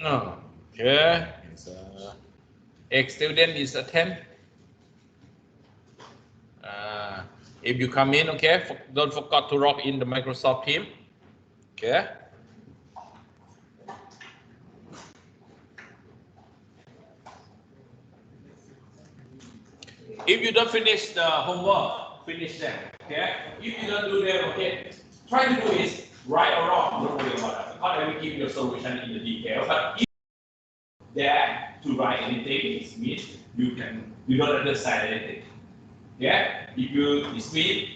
Oh, okay. So, X student is a 10. If you come in, okay, don't forget to log in the Microsoft team. Okay. If you don't finish the homework, finish them. Okay. If you don't do them, okay, try to do it right or wrong. Don't worry about it. Because I will give you a solution in the detail. But if you dare to write anything, it means you don't understand anything. Yeah. If it means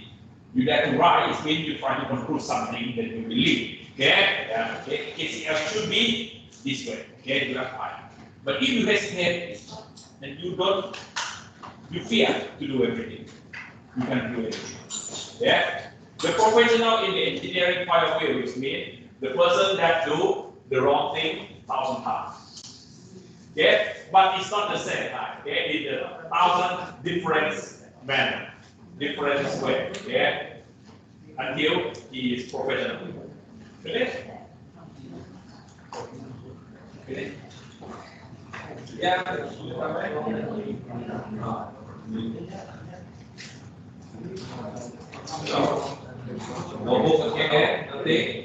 you dare to write, it means you try to conclude something that you believe. Okay. Okay. KCL should be this way. Okay. You are fine. But if you hesitate and you fear to do everything, you can do everything. Yeah. The professional in the engineering point of view, which means the person that do the wrong thing 1,000 times. Okay. But it's not the same time. Okay. It's 1,000 different manner, different way. Okay. Until he is professional. Finish? Finish? Yeah. So, notebook again, nothing.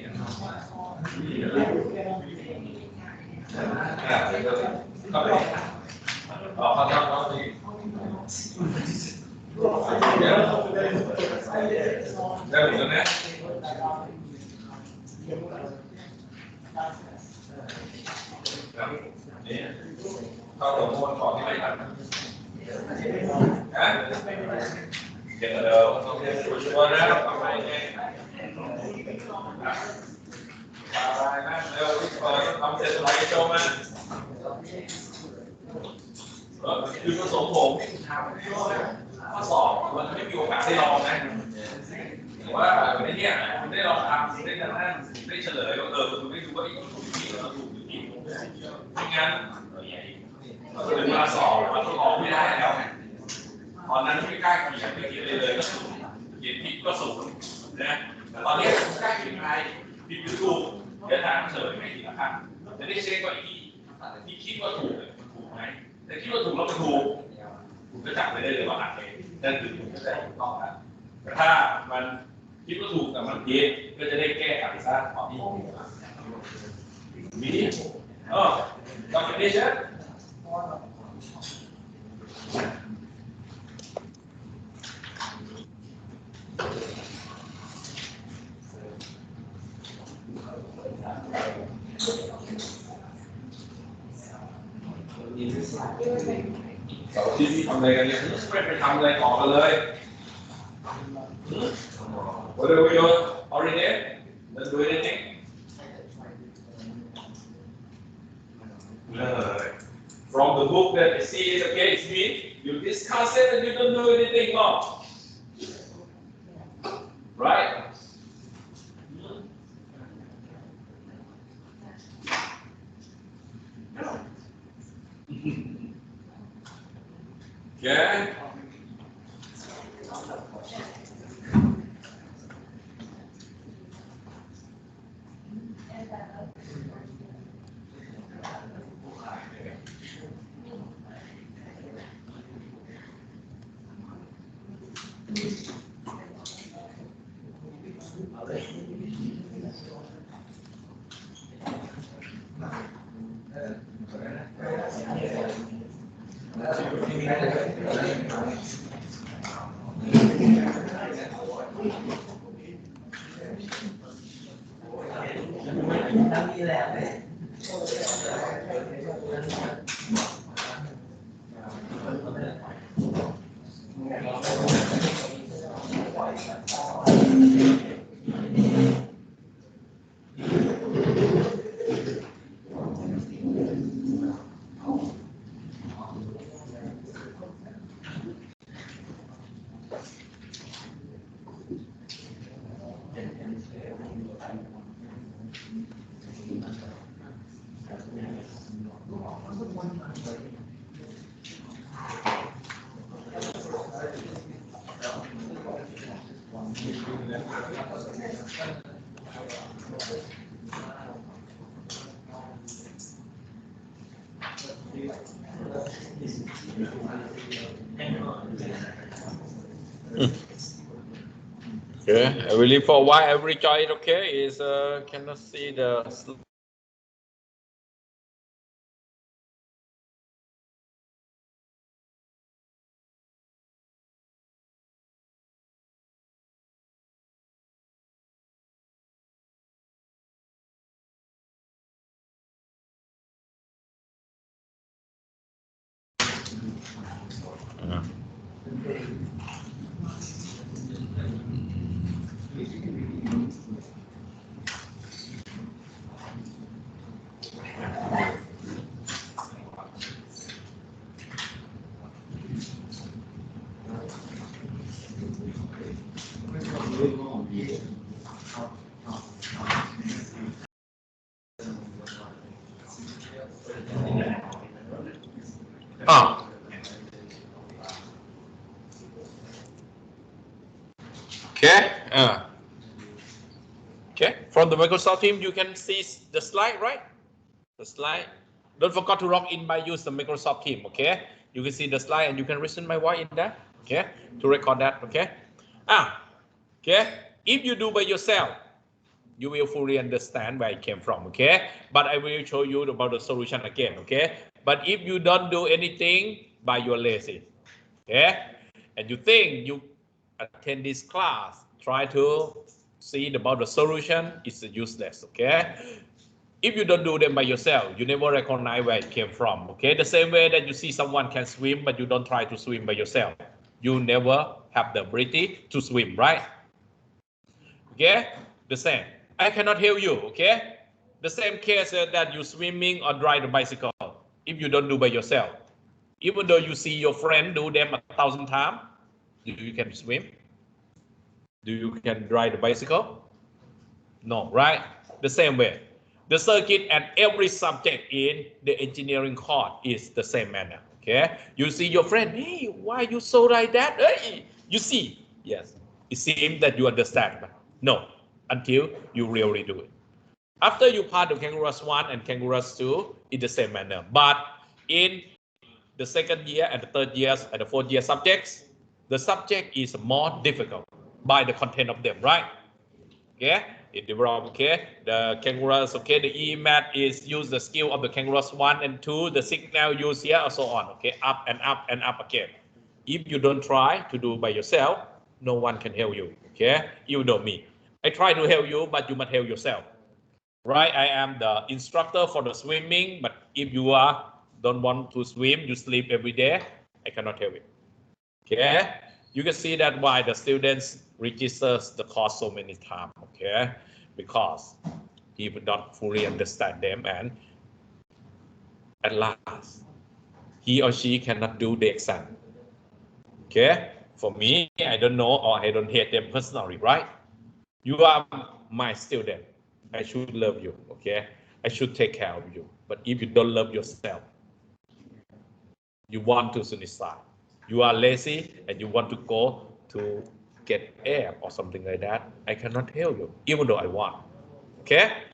Câu đầu môn còn cái này hả? Hiện ở đầu không thêm của đó còn này nghe. Bài này đâu không thể lấy cho mà.คือผสมผมข้อสอบมันไม่มีโอกาสได้ลองนะแต่ว่าวันนี้เนี่ยคุณได้ลองทำได้นั่งได้เฉลยว่าคุณได้ดูว่าอีกถูกผิดหรือถูกหรือผิดไม่งั้นถึงเวลาสอบมันก็ออกไม่ได้แล้วตอนนั้นไม่กล้าเขียนไม่เขียนเลยก็สูงเขียนผิดก็สูงนะแต่ตอนนี้ผมกล้าเขียนอะไรผิดหรือถูกเดี๋ยวทางเฉลยไม่ผิดนะครับจะได้เช็คว่าที่คิดว่าถูกถูกไหมแต่คิดว่าถูกแล้วก็ถูกคุณก็จับไปได้เลยว่าหักเองนั่นคือถูกจะได้ถูกต้องนะแต่ถ้ามันคิดว่าถูกแต่มันผิดก็จะได้แก้ไขซะตอนที่ถูกมีต้องเป็นได้ใช่เสาร์ที่ทำอะไรกันเนี่ยไม่ไปทำอะไรต่อกันเลย What are we doing already? Let's do anything. From the book that you see is okay, it's me. You discuss it and you don't do anything more. Right? Okay. Okay, I will leave for a while. Every child, okay, is cannot see the. Ah. Okay. Okay. From the Microsoft team, you can see the slide, right? The slide. Don't forget to log in by use the Microsoft team. Okay. You can see the slide and you can listen my voice in there. Okay. To record that. Okay. Okay. If you do by yourself, you will fully understand where it came from. Okay. But I will show you about the solution again. Okay. But if you don't do anything by your lazy, okay, and you think you attend this class, try to see about the solution, it's useless. Okay. If you don't do them by yourself, you never recognize where it came from. Okay. The same way that you see someone can swim, but you don't try to swim by yourself, you never have the ability to swim, right? Okay. The same. I cannot help you. Okay. The same case that you swimming or ride a bicycle. If you don't do by yourself, even though you see your friend do them 1,000 times, you can swim. Do you can ride a bicycle? No, right? The same way. The circuit and every subject in the engineering course is the same manner. Okay. You see your friend, hey, why you so like that? Hey, you see, yes. It seems that you understand, but no, until you really do it. After you pass the Kangaroos 1 and Kangaroos 2, in the same manner. But in the second year and the third years and the fourth year subjects, the subject is more difficult by the content of them, right? Okay, it developed, okay, the Kangaroos, okay, the EE is use the skill of the Kangaroos 1 and 2, the signal used here, and so on, okay, up and up and up again. If you don't try to do by yourself, no one can help you, okay, you know me. I try to help you, but you must help yourself. Right, I am the instructor for the swimming, but if you don't want to swim, you sleep every day, I cannot help you. Okay, you can see that why the students registers the course so many times. Okay, because he would not fully understand them, and at last he or she cannot do the exam. Okay, for me, I don't know or I don't hate them personally, right? You are my student. I should love you, okay? I should take care of you. But if you don't love yourself, you want to suicide, you are lazy and you want to go to get air or something like that, I cannot help you, even though I want, okay?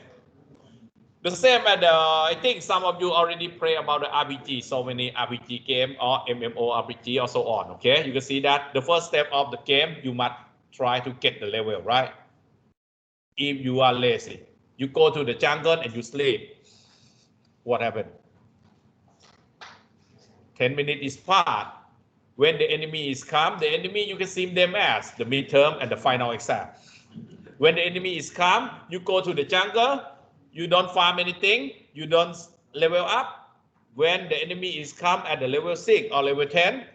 The same as I think some of you already pray about the RPG, so many RPG game or MMO RPG or so on, okay? You can see that the first step of the game, you must try to get the level, right? If you are lazy, you go to the jungle and you sleep. What happened? 10 minutes is passed. When the enemy is come, the enemy you can see them as the midterm and the final exam. When the enemy is come, you go to the jungle, you don't farm anything, you don't level up. When the enemy is come at the level 6 or level 10,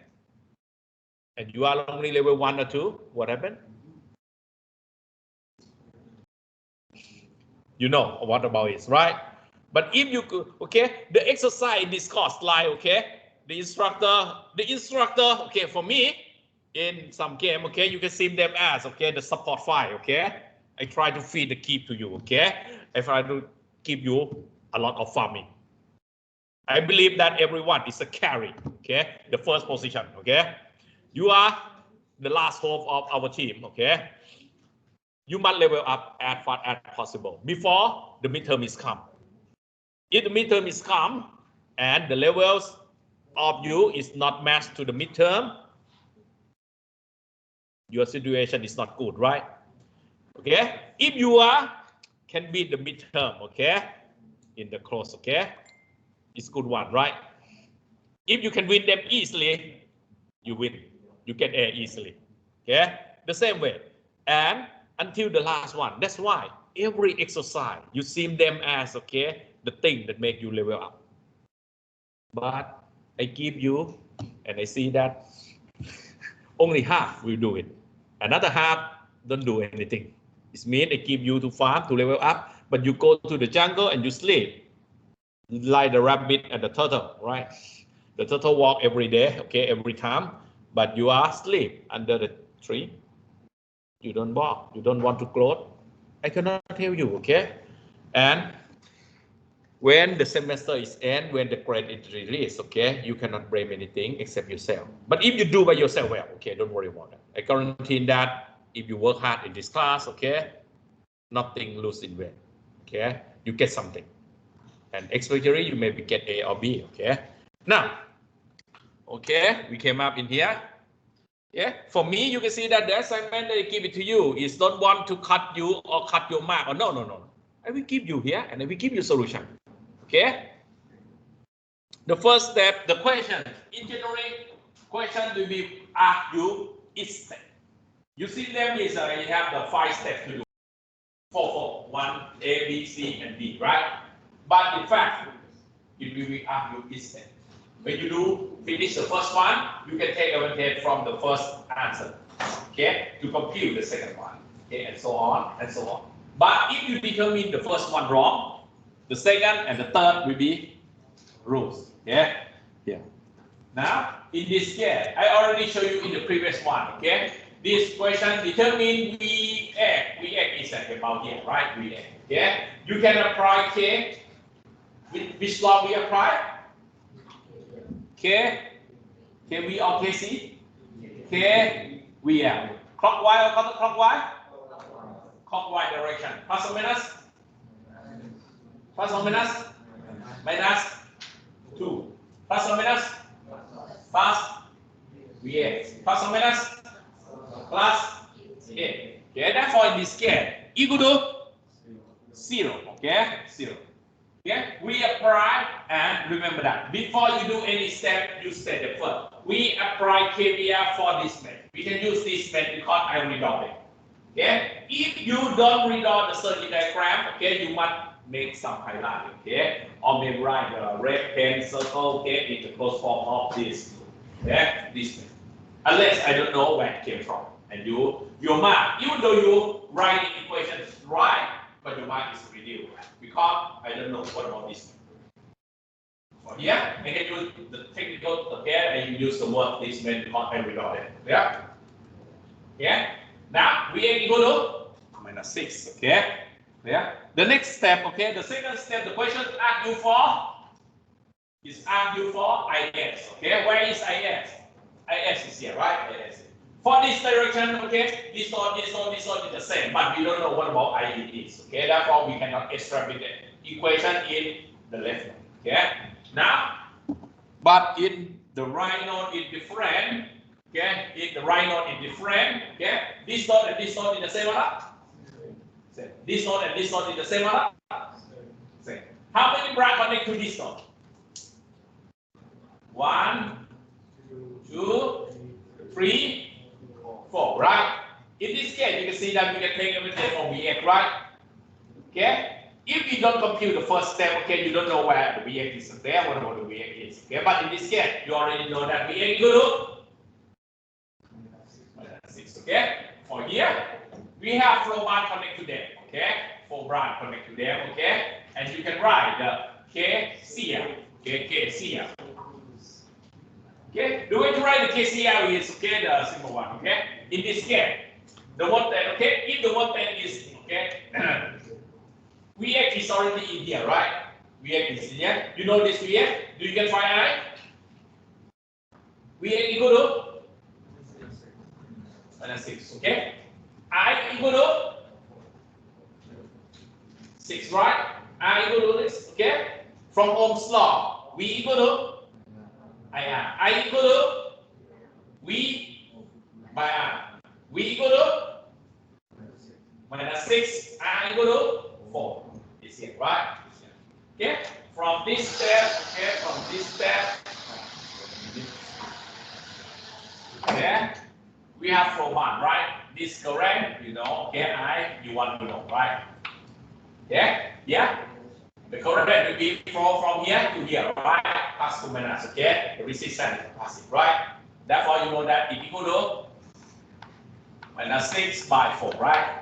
and you are only level 1 or 2, what happened? You know what about it, right? But if you could, okay, the exercise in this course slide, okay, the instructor, okay, for me, in some game, okay, you can see them as, okay, the support file, okay. I try to feed the keep to you, okay. I try to give you a lot of farming. I believe that everyone is a carry, okay, the first position, okay. You are the last hope of our team, okay. You must level up as fast as possible before the midterm is come. If the midterm is come and the levels of you is not matched to the midterm, your situation is not good, right? Okay, if you can beat the midterm, okay, in the course, okay, it's good one, right? If you can win them easily, you win, you get A easily, okay, the same way, and until the last one. That's why every exercise you see them as, okay, the thing that make you level up. But I give you, and I see that only half will do it. Another half don't do anything. It means I give you to farm to level up, but you go to the jungle and you sleep like the rabbit and the turtle, right? The turtle walk every day, okay, every time, but you are asleep under the tree. You don't walk, you don't want to clothe. I cannot tell you, okay? And when the semester is end, when the grade is released, okay, you cannot blame anything except yourself. But if you do by yourself well, okay, don't worry about that. I guarantee that if you work hard in this class, okay, nothing lose in vain, okay? You get something. And especially you maybe get A or B, okay? Now, okay, we came up in here. Yeah, for me, you can see that the assignment that I give it to you is don't want to cut you or cut your mark, or no. I will give you here and I will give you solution. Okay. The first step, the question. In general, question will be asked you each step. You see them is you have the 5 steps to do. 4, 1, A, B, C, and D, right? But in fact, it will be asked you each step. When you do finish the first one, you can take advantage from the first answer, okay, to compute the second one, okay, and so on and so on. But if you determine the first one wrong, the second and the third will be rules, okay? Yeah. Now, in this case, I already showed you in the previous one, okay? This question determine VX. VX is about here, right? VX, okay? You can apply K. Which law we apply? K, KV or KC? KVL. Clockwise or counterclockwise? Clockwise direction. Plus or minus? Plus or minus? Minus 2. Plus or minus? Plus VX. Plus or minus? Plus 8. Okay, therefore in this case, equal to 0. Okay, 0. Okay, we apply, and remember that before you do any step, you set the first. We apply KVL for this method. We can use this method because I read out it. Okay, if you don't read out the circuit diagram, okay, you must make some highlight. Okay, or maybe write the red pen circle. Okay, in the close form of this. Okay, this method. Unless I don't know where it came from, and your mark, even though you write the equations right, but your mark is reduced because I don't know what about this. So here, I can use the technical, okay, and you use the word this method because I read out it. Yeah. Yeah. Now we are equal to minus 6. Okay. Yeah. The next step, okay, the second step, the question asked you for is asked you for IS. Okay, where is IS? IS is here, right? IS. For this direction, okay, this one is the same, but we don't know what about IE is. Okay, therefore we cannot extrapolate the equation in the left one. Okay. Now, but in the right node is different. Okay, in the right node is different. Okay, this node and this node is the same or not? Same. This node and this node is the same or not? Same. How many branches connect to this node? 1, 2, 3, 4, right? In this case, you can see that we can take everything from VX, right? Okay? If you don't compute the first step, okay, you don't know where the VX is there, what about the VX is. Okay, but in this case, you already know that VX equal to -6, okay? For here, we have 4 branch connect to them, okay? 4 branch connect to them, okay? And you can write the KCL, okay, KCL. Okay, the way to write the KCL is, okay, the simple one, okay? In this case, the voltage, okay, if the voltage is, okay, VX is already in here, right? VX is in here. You know this VX? Do you get find I? VX equal to -6, okay? I equal to 6, right? I equal to this, okay? From Ohm's law, V equal to IR. I equal to V by R. V equal to minus 6, R equal to 4. It's here, right? Okay, from this step, okay, from this step, okay, we have from 1, right? This current, you know, okay, you want to know, right? Okay, yeah? The current will be from here to here, right? Plus to minus, okay? The resistance is passive, right? Therefore, you know that it equal to minus 6 by 4, right?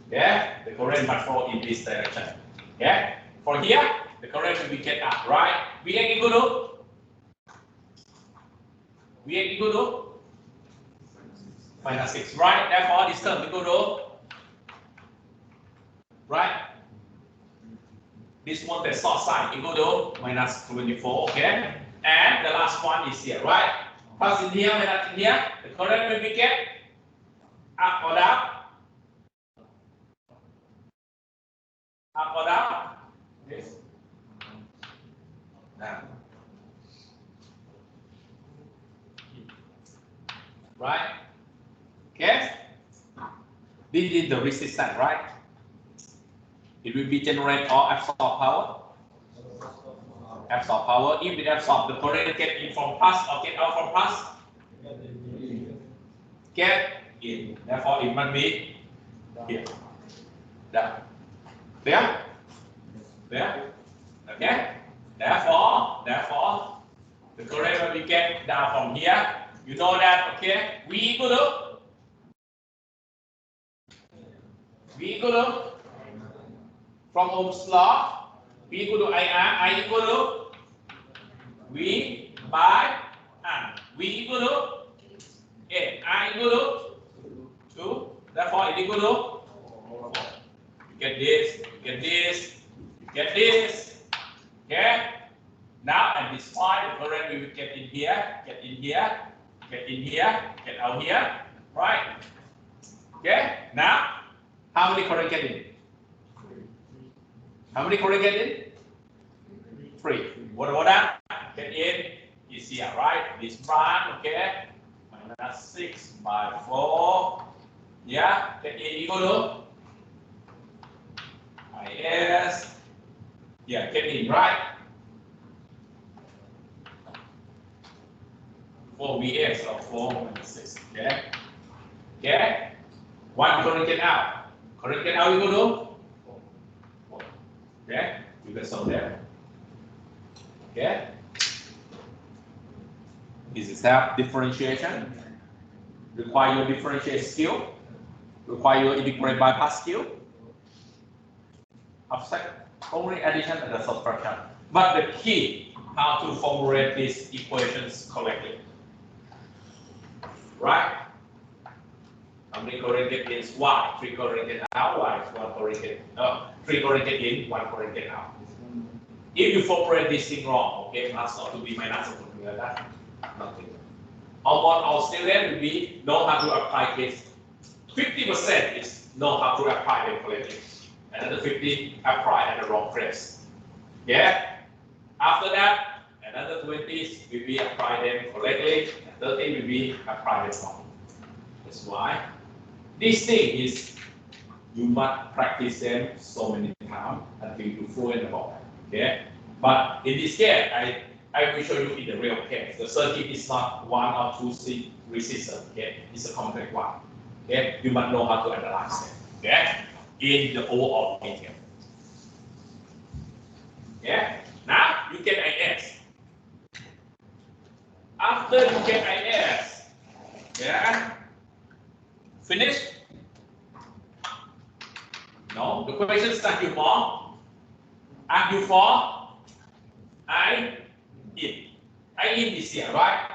Okay, the current must flow in this direction. Okay, for here, the current will be get up, right? Vx equal to minus 6, right? Therefore, this term equal to, right? This one, the source side equal to minus 24, okay? And the last one is here, right? Plus in here, minus in here, the current will be get up or down? Up or down? Yes. Down. Right? Okay? This is the resistance, right? It will be generate or absorb power. Absorb power. If it absorb, the current get in from plus or get out from plus? Get in. Therefore, it must be here. Down. There? There? Okay? Therefore, the current will be get down from here. You know that, okay? V equal to from Ohm's law, V equal to IR, I equal to V by R. V equal to A, I equal to 2. Therefore, it equal to 4. You get this, you get this, you get this. Okay? Now at this point, the current will get in here, get in here, get in here, get out here, right? Okay? Now, how many current get in? How many current get in? 3. What about that? Get in is here, right? This branch, okay? Minus 6 by 4. Yeah, get in equal to IS. Yeah, get in, right? 4 VS or 4 minus 6. Okay? Okay? 1 current get out. Current get out equal to 4. Okay? You can solve that. Okay? This is self differentiation. Require your differentiate skill. Require your integrate bypass skill. Offset only addition and the subtraction. But the key how to formulate these equations correctly. Right? How many current get in? 1. 3 current get out. 1 current get in. 3 current get in. 1 current get out. If you formulate this thing wrong, okay, plus or to be minus or something like that, nothing. Almost all students will be know how to apply this. 50% is know how to apply them correctly. Another 50 apply at the wrong place. Yeah. After that, another 20 will be apply them correctly. 30 will be apply them wrong. That's why this thing is you must practice them so many times until you fluent about it. Okay. But in this case, I will show you in the real case. The circuit is not 1 or 2 resistors. Okay. It's a complex one. Okay. You must know how to analyze them. Okay. In the overall detail. Yeah. Now you get IS. After you get IS, yeah, finish? No. The question starts you for. Ask you for I in is here, right?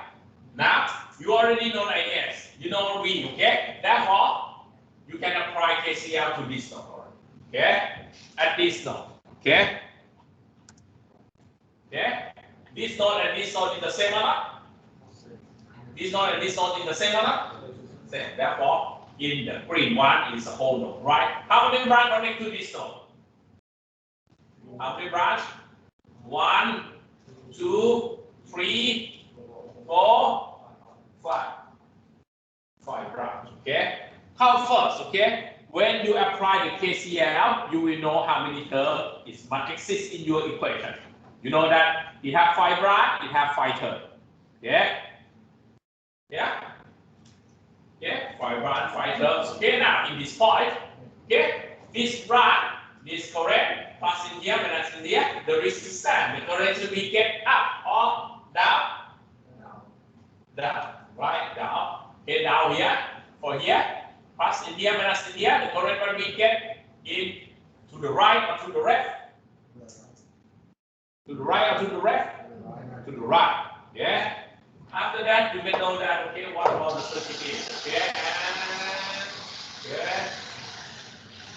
Now you already know IS. You know V. Okay. Therefore, you can apply KCL to this node. Okay. At this node. Okay. Okay. This node and this node is the same or not? This node and this node is the same or not? Same. Therefore, in the green one is a whole node, right? How many branches connect to this node? How many branches? 1, 2, 3, 4, 5. 5 branch. Okay. How first? Okay. When you apply the KCL, you will know how many terms is must exist in your equation. You know that it have 5 branch, it have 5 terms. Yeah. Yeah. Okay. 5 branch, 5 terms. Okay. Now in this point, okay, this branch, this current pass in here, minus in here, the resistance, the current should be get up or down, down, right, down. Okay, down here, for here, pass in here, minus in here, the current will be get in to the right or to the left, to the right or to the left, to the right. Yeah. After that, you can know that. Okay, what about the circuit is? Okay, and yeah.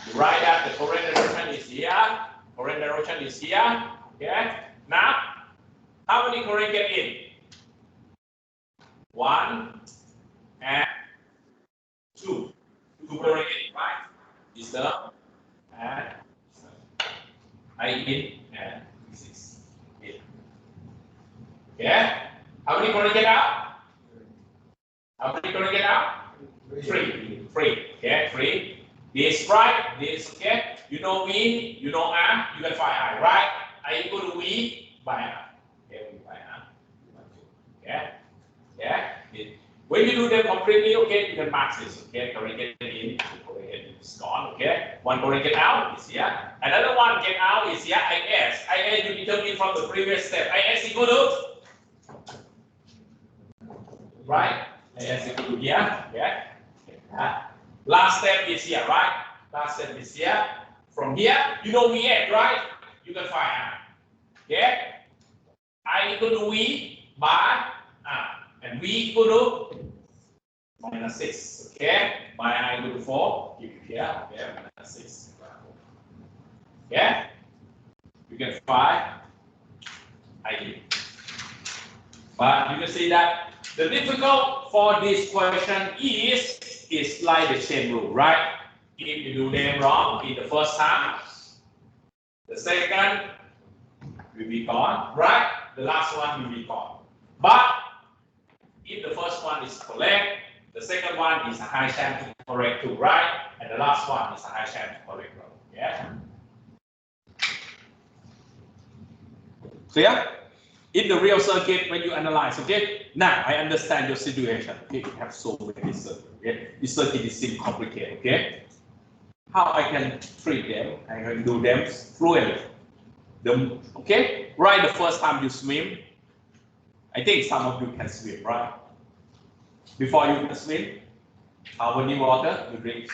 You write that the current direction is here, current direction is here. Okay. Now, how many current get in? 1 and 2. 2 current get in, right? Resistor and I in and 6 in. Okay. How many current get out? How many current get out? 3. 3. Okay. 3. This right, this okay. You know V, you know R, you can find I, right? I equal to V by R. Okay, V by R. Okay. Yeah. When you do them completely, okay, you can mark this. Okay, current get in, current get in is gone. Okay. One current get out is here. Another one get out is here. IS. IS you determine from the previous step. IS equal to right. IS equal to here. Okay. Last step is here, right? Last step is here. From here, you know VS, right? You can find R. Okay? I equal to V by R. And V equal to minus 6. Okay? By I equal to 4. Keep it here. Okay? Minus 6. Okay? You can find I. But you can see that the difficult for this question is like the chain rule, right? If you do them wrong in the first time, the second will be gone, right? The last one will be gone. But if the first one is correct, the second one is a high chance to correct too, right? And the last one is a high chance to correct wrong. Yeah. Clear? In the real circuit, when you analyze, okay, now I understand your situation. Okay, you have so many circuits. Okay, this circuit is still complicated. Okay, how I can treat them? I can do them fluently. Okay, right the first time you swim, I think some of you can swim, right? Before you can swim, how many water you drink?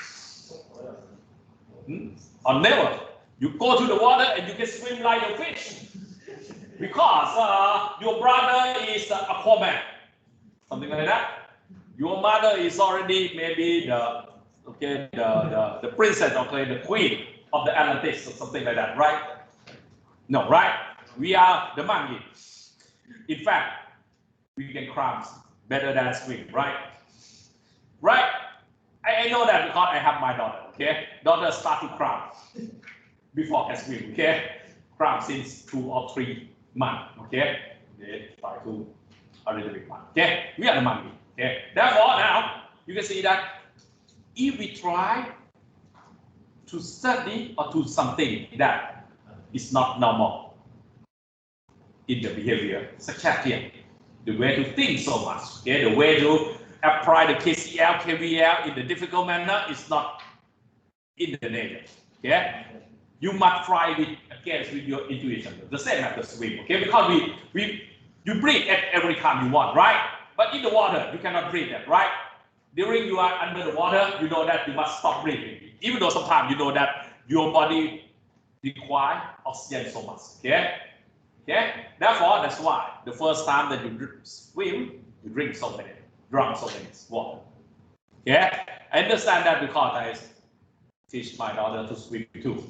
Or never. You go to the water and you can swim like a fish. Because your brother is Aquaman, something like that. Your mother is already maybe the princess, okay, the queen of the Atlantis or something like that, right? No, right? We are the monkey. In fact, we can climb better than swim, right? Right? I know that because I have my daughter. Okay, daughter start to climb before can swim. Okay, climb since 2 or 3 months. Okay, they try to a little bit more. Okay, we are the monkey. Okay, therefore now you can see that if we try to study or do something that is not normal in the behavior, such as here, the way to think so much, okay, the way to apply the KCL, KVL in the difficult manner is not in the nature. Okay, you must try it against with your intuition. The same as the swim. Okay, because you breathe at every time you want, right? But in the water, you cannot breathe that, right? During you are under the water, you know that you must stop breathing. Even though sometimes you know that your body requires oxygen so much. Okay? Okay? Therefore, that's why the first time that you swim, you drink so many water. Okay? I understand that because I teach my daughter to swim too.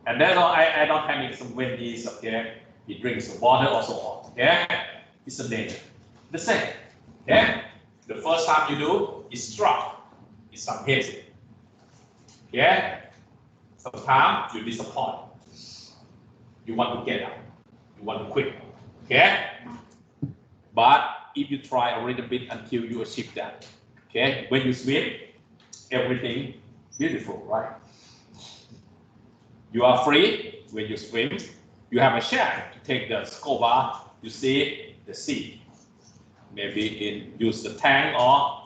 And then I don't panic when he's okay, he drinks water or so on. Okay? It's a danger. The same. Okay? The first time you do is drop. It's some hazy. Yeah? Sometimes you disappoint. You want to get up. You want to quit. Okay, but if you try a little bit until you achieve that, okay, when you swim, everything beautiful, right? You are free when you swim. You have a chance to take the scuba, you see the sea. Maybe use the tank or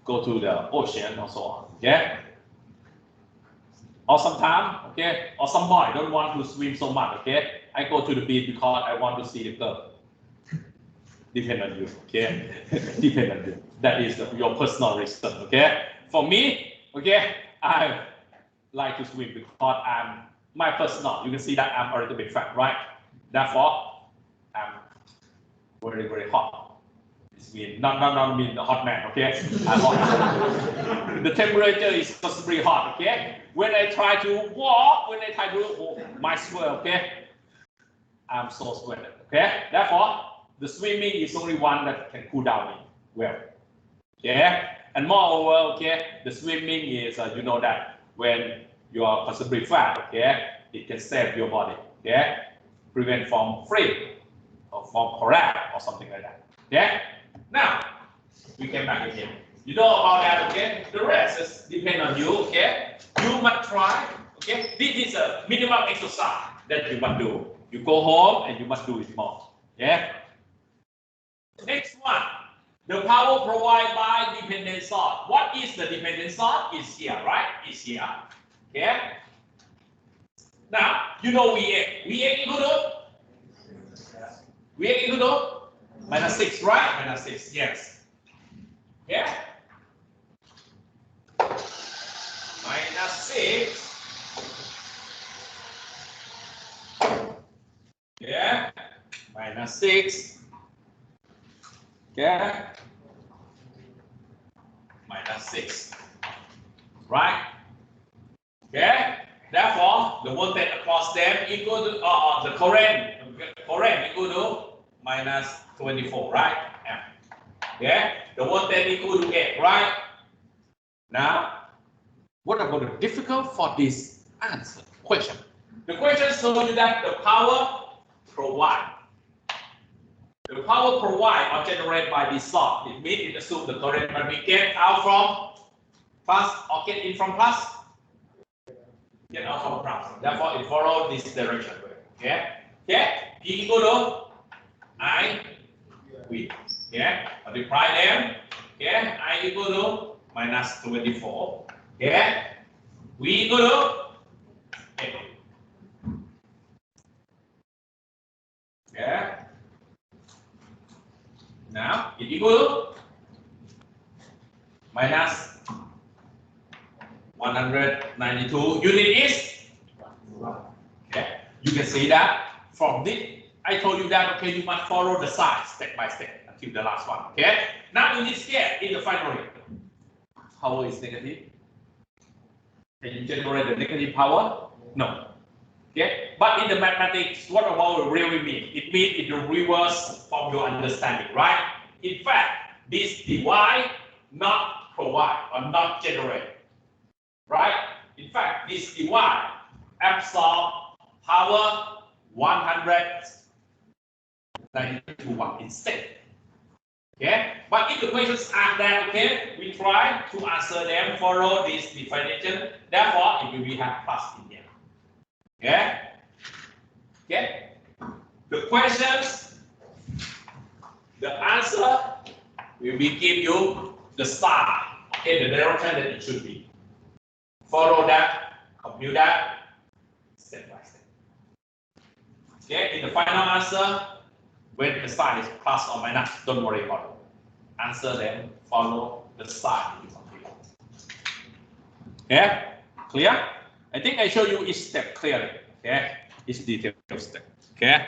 go to the ocean or so on. Okay. Or sometimes, okay, or some boy don't want to swim so much. Okay, I go to the beach because I want to see the girl. Depend on you. Okay, depend on you. That is your personal reason. Okay. For me, okay, I like to swim because I'm my personal. You can see that I'm a little bit fat, right? Therefore, I'm very hot. This means not mean the hot man, okay? I'm hot. The temperature is possibly hot, okay? When I try to walk, when I try to my sweat, okay? I'm so sweaty, okay? Therefore, the swimming is only one that can cool down me well, okay? And moreover, okay, the swimming is you know that when you are possibly fat, okay, it can save your body, okay, prevent from freeze or from collapse or something like that, okay. Now we came back again. You know about that, okay? The rest is depend on you, okay. You must try, okay. This is a minimum exercise that you must do. You go home and you must do it more, yeah. Next one. The power provided by dependent source. What is the dependent source? Is here, right? Is here. Okay. Now you know VA. VA equal to minus 6, right? Minus 6. Yes. Yeah. Minus 6. Yeah. Minus 6. Okay. Minus 6. Right? Okay. Therefore, the voltage across them equal to the current equal to minus 24, right? Okay. The voltage equal to 8, right? Now, what about the difficult for this answer question? The question shows you that the power provided. The power provided or generated by this source. It means it assumes the current that we get out from plus or get in from plus. Get out from plus. Therefore, it follows this direction. Okay. Okay. P equal to I V. Okay. Multiply them. Okay. I equal to minus 24. Okay. V equal to 8. Okay. Now it equal to minus 192. Unit is. Okay. You can see that from this. I told you that, okay, you must follow the sign step by step until the last one, okay? Now in this case, in the final rate, power is negative. Can you generate the negative power? No. Okay? But in the mathematics, what about really mean? It means it will reverse from your understanding, right? In fact, this divide not provide or not generate, right? In fact, this divide absorb power 192 instead. Okay, but if the questions are that, okay, we try to answer them, follow this definition. Therefore, it will be have plus in there. Okay. Okay. The questions, the answer will be give you the start, okay, the direction that it should be. Follow that, compute that, step by step. Okay, in the final answer, when the sign is plus or minus, don't worry about it. Answer them, follow the sign you compute. Okay, clear? I think I show you each step clearly. Okay, each detailed step. Okay.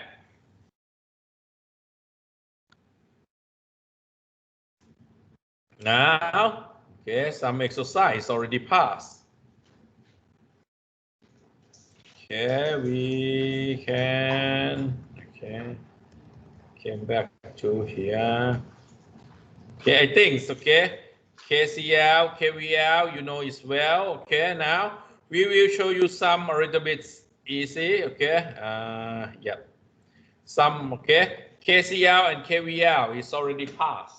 Now, okay, some exercise already passed. Okay, we can, okay, came back to here. Okay, I think it's okay. KCL, KVL, you know as well. Okay, now we will show you some a little bit easy. Okay, yeah. some, okay? KCL and KVL is already passed.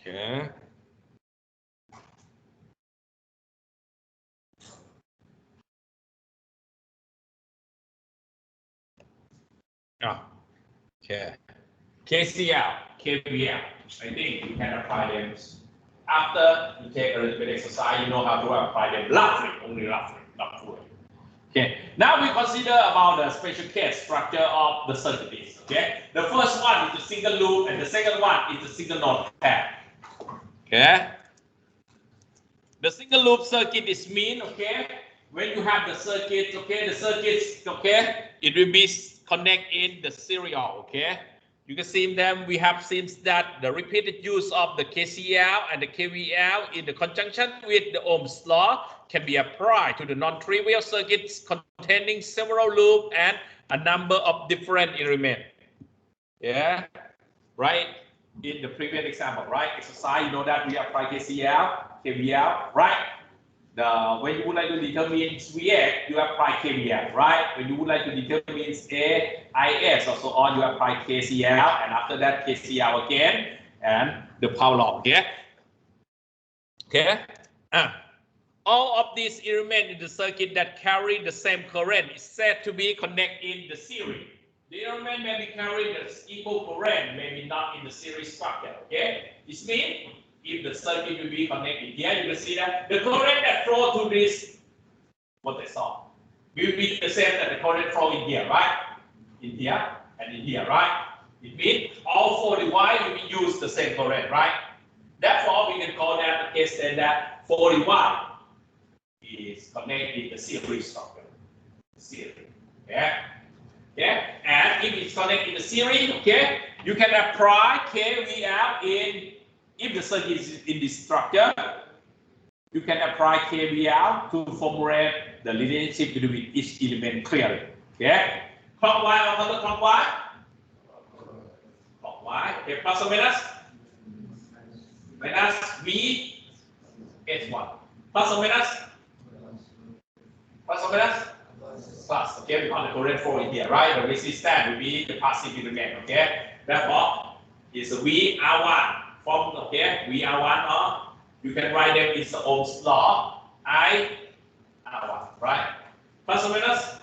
Okay. Oh, okay. KCL, KVL. I think you can apply them after you take a little bit exercise. You know how to apply them roughly, only roughly, not fully. Okay. Now we consider about the special case structure of the circuit. Okay. The first one is the single loop, and the second one is the single node pair. Okay. The single loop circuit is mean, okay, when you have the circuit, okay, the circuits, okay, it will be connected in the serial, okay. You can see them, we have seen that the repeated use of the KCL and the KVL in the conjunction with the Ohm's law can be applied to the non-trivial circuits containing several loops and a number of different elements. Yeah, right? In the previous example, right? Exercise, you know that we apply KCL, KVL, right? When you would like to determine VX, you apply KVL, right? When you would like to determine AIS or so on, you apply KCL, and after that KCL again, and the power law, okay? Okay? All of these elements in the circuit that carry the same current is said to be connected in the series. The element may be carrying the equal current, maybe not in the series structure, okay? This means if the circuit will be connected here, you can see that the current that flow to this, what they saw, will be the same that the current flow in here, right? In here and in here, right? It means all 40 wire will be used the same current, right? Therefore, we can call that the case then that 40 wire is connected in the series structure. Series, okay? Yeah, and if it's connected in the series, okay, you can apply KVL in, if the circuit is in this structure, you can apply KVL to formulate the relationship between each element clearly. Okay, clockwise or counterclockwise? Clockwise. Okay, plus or minus? Minus V S1. Plus or minus? Plus or minus? Plus, okay, because the current flow in here, right? The resistance will be the passive element, okay? Therefore, it's a VR1 from, okay, VR1, or you can write them in the Ohm's law, IR1, right? Plus or minus?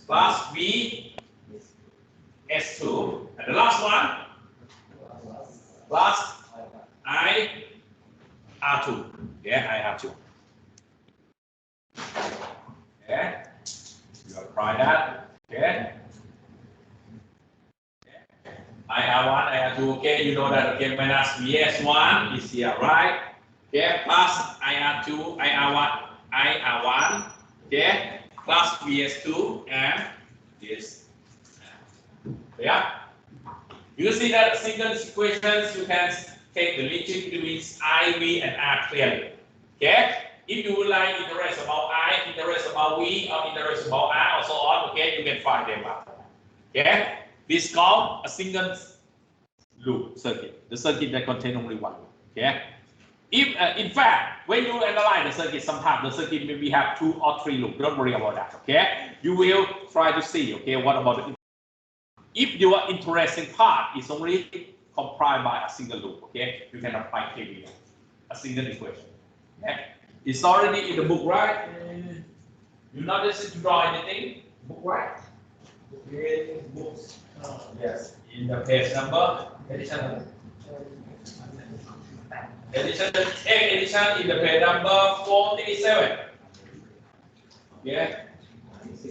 Plus V S2. And the last one? Plus IR2. Yeah, IR2. Okay, you apply that. Okay, IR1, IR2. Okay, you know that. Okay, minus VS1 is here, right? Okay, plus IR2, IR1. Okay, plus VS2 and this. Yeah. You see that sequence equations. You can take the relationship between I, V, and R clearly. Okay. If you would like interest about I, interest about V, or interest about R, or so on, okay, you can find them out. Okay, this is called a single loop circuit, the circuit that contains only one loop. Okay, if in fact, when you analyze the circuit, sometimes the circuit maybe have 2 or 3 loops. Don't worry about that. Okay, you will try to see. Okay, what about the? If your interesting part is only comprised by a single loop, okay, you can apply KVL, a single equation. Okay. It's already in the book, right? You not necessary to draw anything. Book, right? Okay, books. Yes. In the page number. Edition. Edition in the page number 47. Yeah.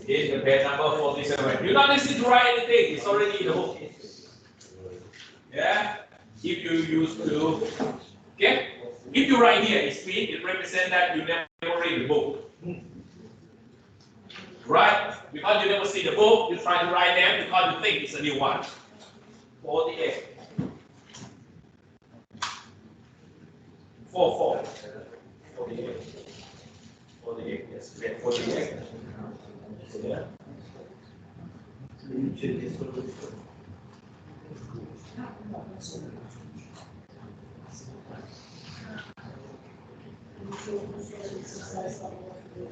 In the page number 47. You not necessary to write anything. It's already in the book. Yeah. If you use to. Okay. If you write here, it represents that you never read the book. Right? Because you never see the book, you try to write them because you think it's a new one. 48. 44. 48. 48, yes, 48.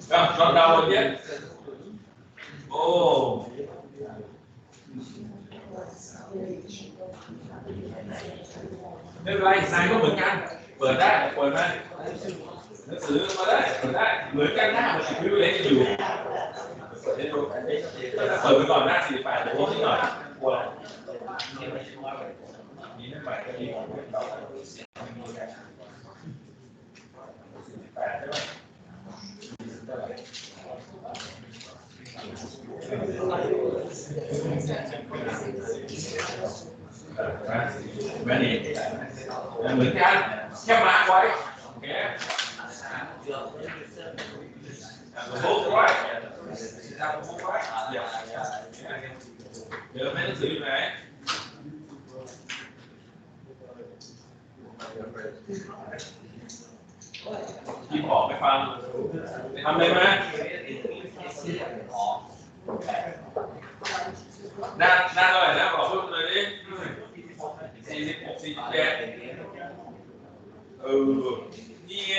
Not downward yet. Oh.ไม่เป็นไรไซน์ก็เหมือนกันเปิดได้เปิดมาหนังสือมาได้เปิดได้เหมือนกันหน้ามันวิวเลนอยู่เปิดได้ดูเปิดไปก่อนหน้า48เดี๋ยวโพสต์นิดหน่อยกลัวนี่ไม่ไปก็ดี48ใช่ไหมแม่นี่เหมือนกันแค่มาร์กไว้โอเคบุ๊กไว้บุ๊กไว้เดี๋ยวแม่หนังสืออยู่ไหนที่บอกไปฟังทำเลยไหมหน้าเท่าไหร่นะบอกเพิ่มเลยดิ46 47นี่ไง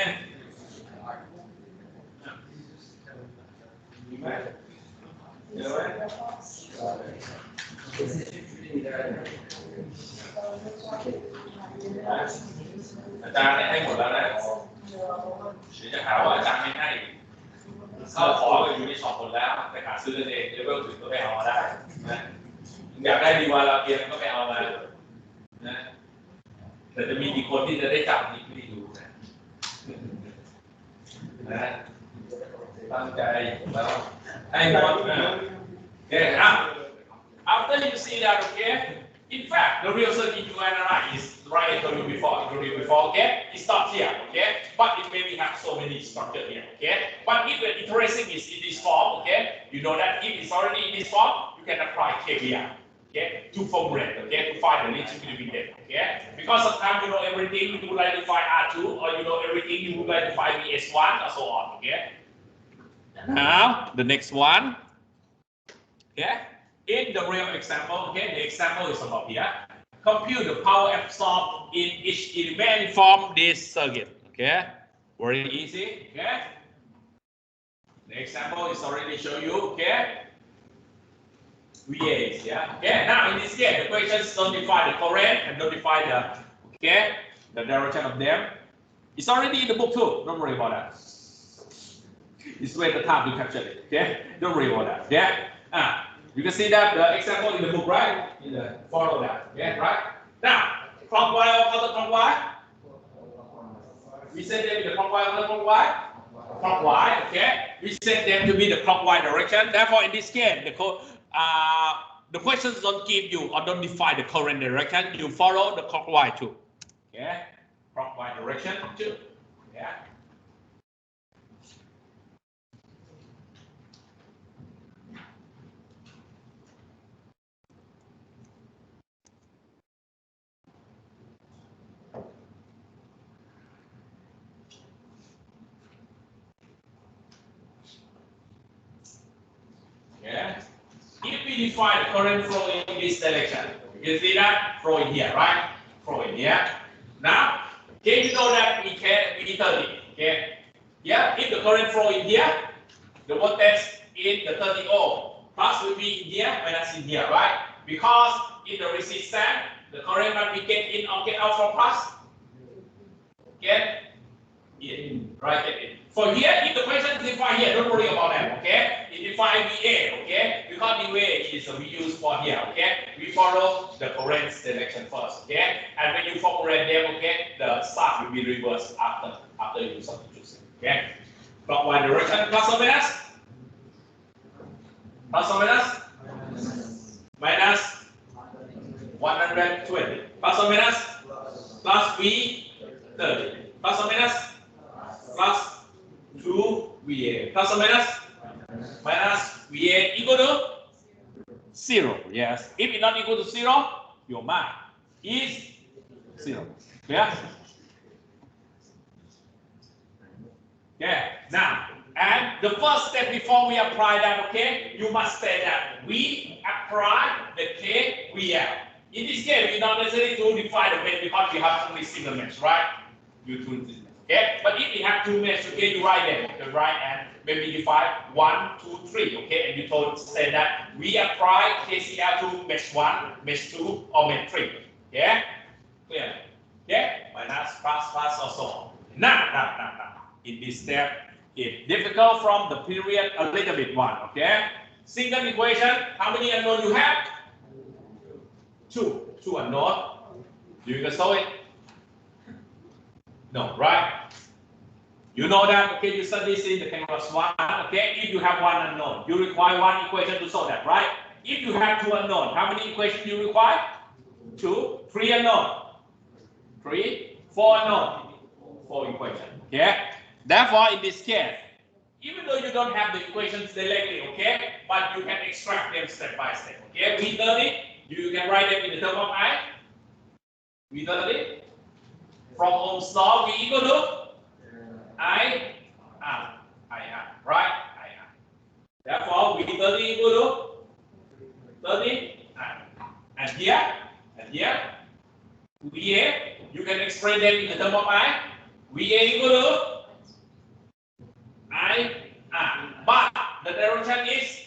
มีไหมเจอไหมอาจารย์ให้หมดแล้วนะเดี๋ยวจะหาว่าอาจารย์ไม่ให้เข้าขออยู่ในช็อปหมดแล้วไปหาซื้อกันเองเลเวลถึงก็ไปเอามาได้นะอยากได้ดีว่าเราเพียงก็ไปเอามานะแต่จะมีกี่คนที่จะได้จับนี่ไม่รู้นะตั้งใจแล้วให้หมดนะโอเคครับ after you see that okay in fact the real circuit you analyze is right introduced before okay it starts here okay but it maybe have so many structure here okay but if the interesting is in this form okay you know that if it's already in this form you can apply KVL okay to formulate okay to find the relationship between them okay because sometimes you know everything you would like to find R2 or you know everything you would like to find VS1 or so on okay now the next one okay in the real example okay the example is about here compute the power absorbed in each element from this circuit okay very easy okay the example is already show you okay VAs, yeah. Okay. Now in this case, the equations don't define the current and don't define the the direction of them. It's already in the book too. Don't worry about that. It's way the time to capture it. Okay. Don't worry about that. Yeah. You can see that the example in the book, right? In the follow that. Yeah. Right. Now, clockwise or counterclockwise? We set them in the clockwise or counterclockwise? Clockwise. Okay. We set them to be the clockwise direction. Therefore, in this case, the questions don't give you or don't define the current direction. You follow the clockwise too. Okay, clockwise direction too. Yeah. Yeah. If we define the current flow in this direction, you see that flow in here, right? Flow in here. Now, okay, you know that we need 30. Okay. Yeah. If the current flow in here, the voltage in the 30 ohm plus will be in here minus in here, right? Because in the resistance, the current must be get in or get out from plus. Get in, right? Get in. For here, if the question is defined here, don't worry about that, okay? It defines VA, okay? Because the VA is we use for here, okay? We follow the current direction first, okay? And when you formulate them, okay, the start will be reversed after you substitute, okay? Clockwise direction, plus or minus? Plus or minus? Minus 120. Plus or minus? Plus V30. Plus or minus? Plus 2 VA. Plus or minus? Minus VA equal to 0. Yes. If it's not equal to 0, your mark is 0. Yeah? Okay. Now, And the first step before we apply that, okay, you must say that we apply the KVL. In this case, we don't necessarily to define the mesh because we have only single mesh, right? You do this, okay? But if we have two mesh, okay, you write them, the right, and maybe define 1, 2, 3, okay? And you told say that we apply KCL to mesh 1, mesh 2, or mesh 3, yeah? Clear? Okay? Minus, plus, or so on. Now. In this step, it's difficult from the period a little bit one, okay? Single equation, how many unknown you have? Two unknown. You can solve it? No, right? You know that, okay, you study this in the calculus 1, okay? If you have one unknown, you require one equation to solve that, right? If you have two unknown, how many equations do you require? 2, 3 unknown. 3, 4 unknown. 4 equations, okay? Therefore, in this case, even though you don't have the equations directly, okay, but you can extract them step by step, okay? V30, you can write them in the term of I. V30 from Ohm's law, V equal to I R, right? I R. Therefore, V30 equal to 30 I. And here, VA, you can express them in the term of I. VA equal to but the direction is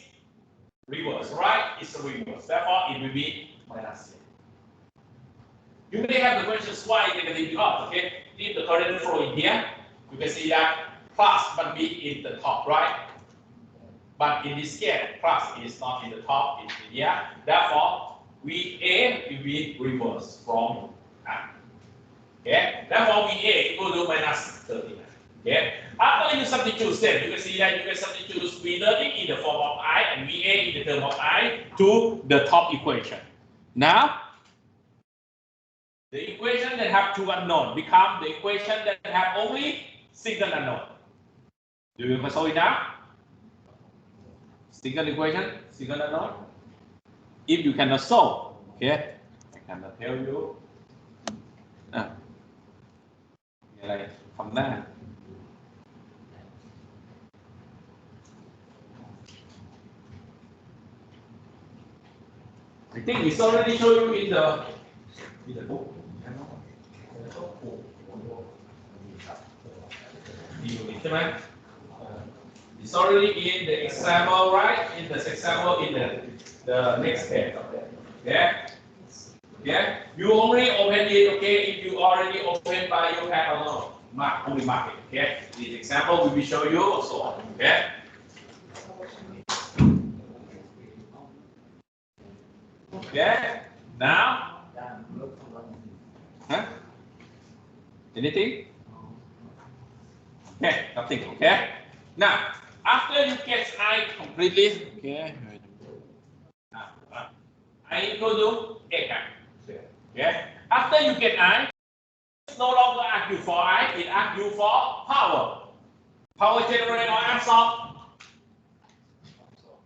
reverse, right? It's a reverse. Therefore, it will be minus. You may have the questions why negative because, okay? If the current flow in here, you can see that plus must be in the top, right? But in this case, plus is not in the top, it's in here. Therefore, VA will be reverse from R. Okay? Therefore, VA equal to minus 39. Okay. After you substitute step, you can see that you can substitute V30 in the form of I and VA in the term of I to the top equation. Now, the equation that have two unknown become the equation that have only single unknown. Do you solve it now? Single equation, single unknown. If you cannot solve, okay, I cannot tell you. From there. I think it's already shown you in the book. It's already in the example, right? In the example in the next page. Okay? Okay? You only open it, okay, if you already open by your hand alone. Only mark it, okay? This example will be show you also, okay? Okay, now, anything? Okay, nothing, okay? Now, after you catch I completely, okay, I equal to A, okay? After you get I, it's no longer argue for I, it argue for power. Power generated or absorbed?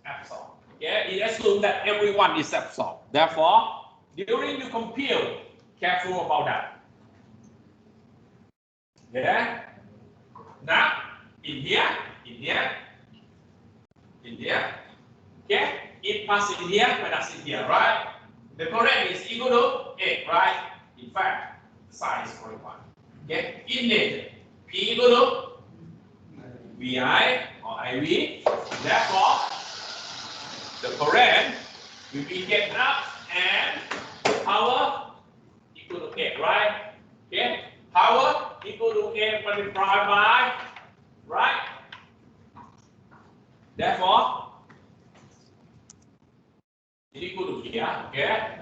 Absorbed. Yeah, it assumes that everyone is absorbed. Therefore, during you compute, careful about that. Yeah. Now, in here, okay, it passes in here, minus in here, right? The current is equal to A, right? In fact, the sign is correct one. Okay, in nature, P equal to VI or IV. Therefore, the current will be get up and power equal to A, right? Okay, power equal to A multiplied by, right? Therefore, it equal to here, okay?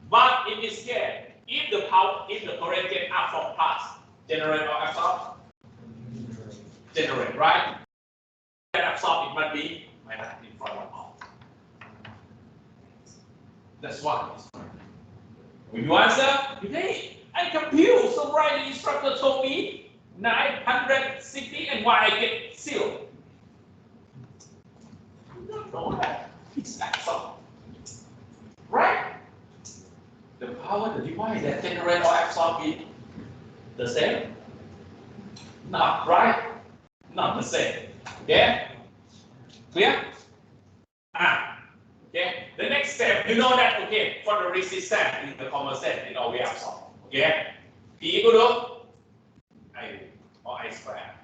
But in this case, if the current get up from past, generate or absorb? Generate, right? That absorb, it must be minus in front of. That's why it's right. When you answer, you say, I compute, so right, the instructor told me 960 and why I get 0. You don't know that. It's absorb. Right? The power, the device that generate or absorb is the same? Not right? not the same. Okay? Clear? Okay. The next step, you know that, okay, for the resistance in the common sense, we have solved. Okay? P equal to I or I square.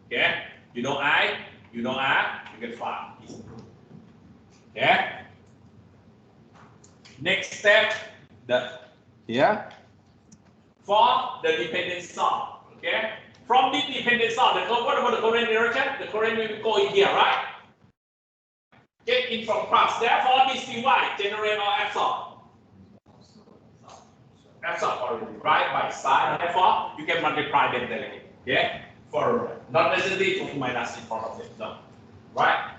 Okay? You know I, you know R, you can find. Okay? Next step, for the dependent source. Okay? From the dependent source, what about the current direction? The current will go in here, right? Get in from cross. Therefore, this Dy generate or absorb. Absorb already, right? By side. Therefore, you can multiply them directly. Okay? For not necessarily 2 minus in front of it. No. Right?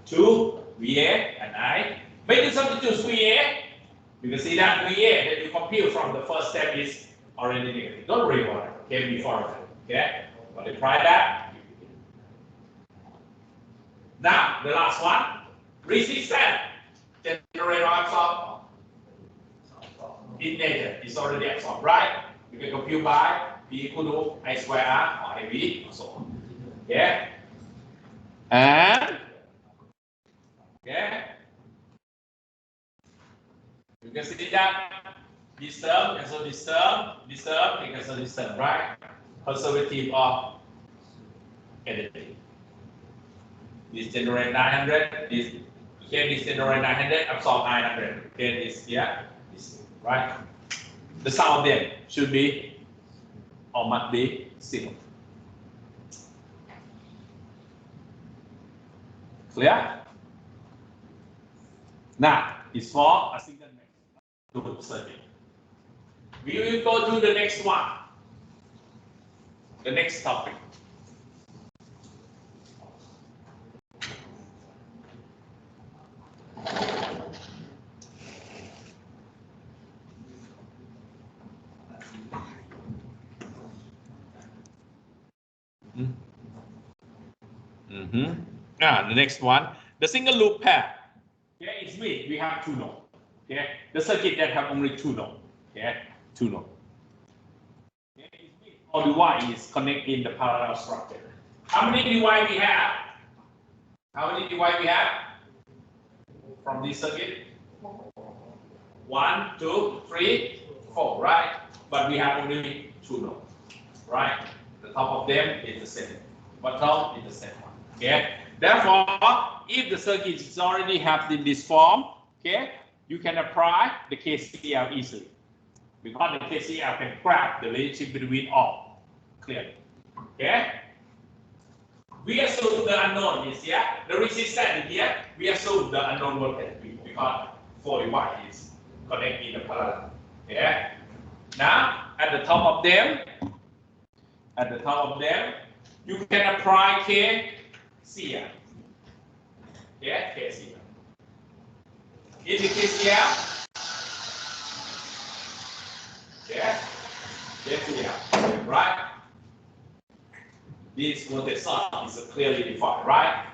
2 VA and I. When you substitute VA, you can see that VA that you compute from the first step is already negative. Don't worry about it. Okay, before it. Okay? Multiply that. Now, the last one. Resistance. Generate or absorb. In nature, it's already absorbed, right? You can compute by P equal to I square R or IV or so on. Okay? And okay, you can see that this term cancel this term, this term can cancel this term, right? Conservative of energy. This generate 900, this generate 900, absorb 900. Okay, this here, this right? The sum of them should be or must be 0. Clear? Now, it's for a single circuit. We will go to the next one, the next topic. The next one, the single loop pair. Okay, it's me. We have 2 nodes. Okay, the circuit that have only 2 nodes. Okay, 2 nodes. Okay, it's me. All the Y is connected in the parallel structure. How many Y we have? How many Y we have from this circuit? 1, 2, 3, 4, right? But we have only 2 nodes, right? The top of them is the same. Bottom is the same one. Okay. Therefore, if the circuit is already have in this form, okay, you can apply the KCL easily because the KCL can grab the relationship between all clearly. Okay. We assume the unknown is here. The resistance is here. We assume the unknown voltage because 40 watt is connected in the parallel. Okay. Now, at the top of them, you can apply KCL. Yeah, KCL. In the KCL, yeah, KCL, right? This voltage source is clearly defined, right?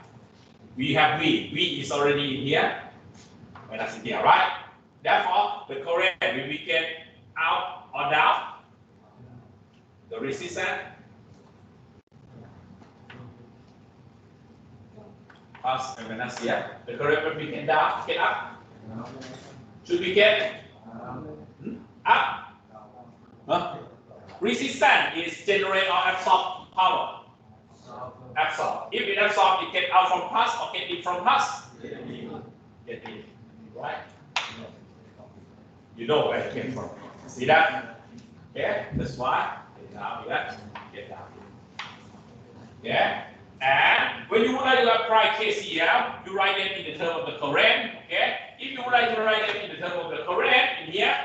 We have V. V is already in here, when that's in here, right? Therefore, the current will be get out or down. The resistance plus and minus here. The current will be get down, get up. Should we get up? Huh? Resistance is generate or absorb power. Absorb. If it absorb, it get out from plus or get in from plus. Get in, right? You know where it came from. See that? Yeah, that's why. Get down, get down. Yeah. And when you would like to apply KCL, you write it in the term of the current. Okay. If you would like to write it in the term of the current, in here,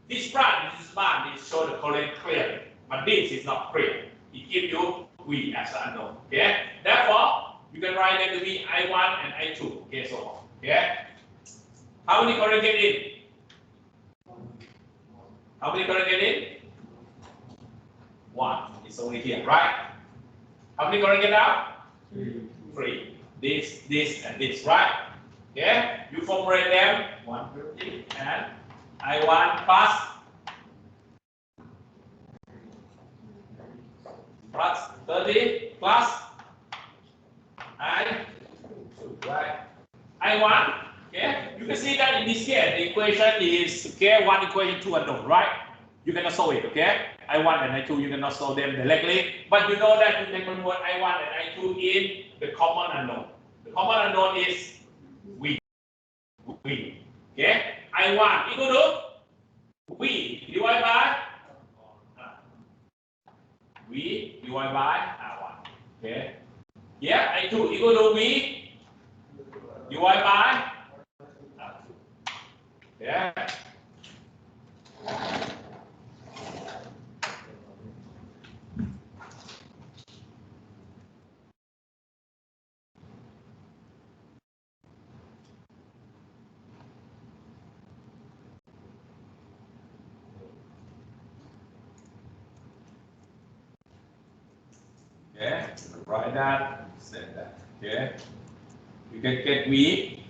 this branch, this bar, it shows the current clearly, but this is not clear. It gives you V as the unknown. Okay. Therefore, you can write it to be I1 and I2. Okay, so on. Okay. How many current get in? How many current get in? 1. It's only here, right? How many current get out? 3. This, and this, right? Okay. You formulate them 130 and I1 plus 30 plus I1. Okay, you can see that in this case, the equation is okay, one equation, two unknown, right? You cannot solve it, okay? I1 and I2, you cannot solve them directly, but you know that you can convert I1 and I2 in the common unknown. The common unknown is V. Okay? I1 equal to V divided by V divided by R1. Okay? Yeah, I2 equal to V divided by R2. Yeah. Okay, write that, set that. Okay, you can get V,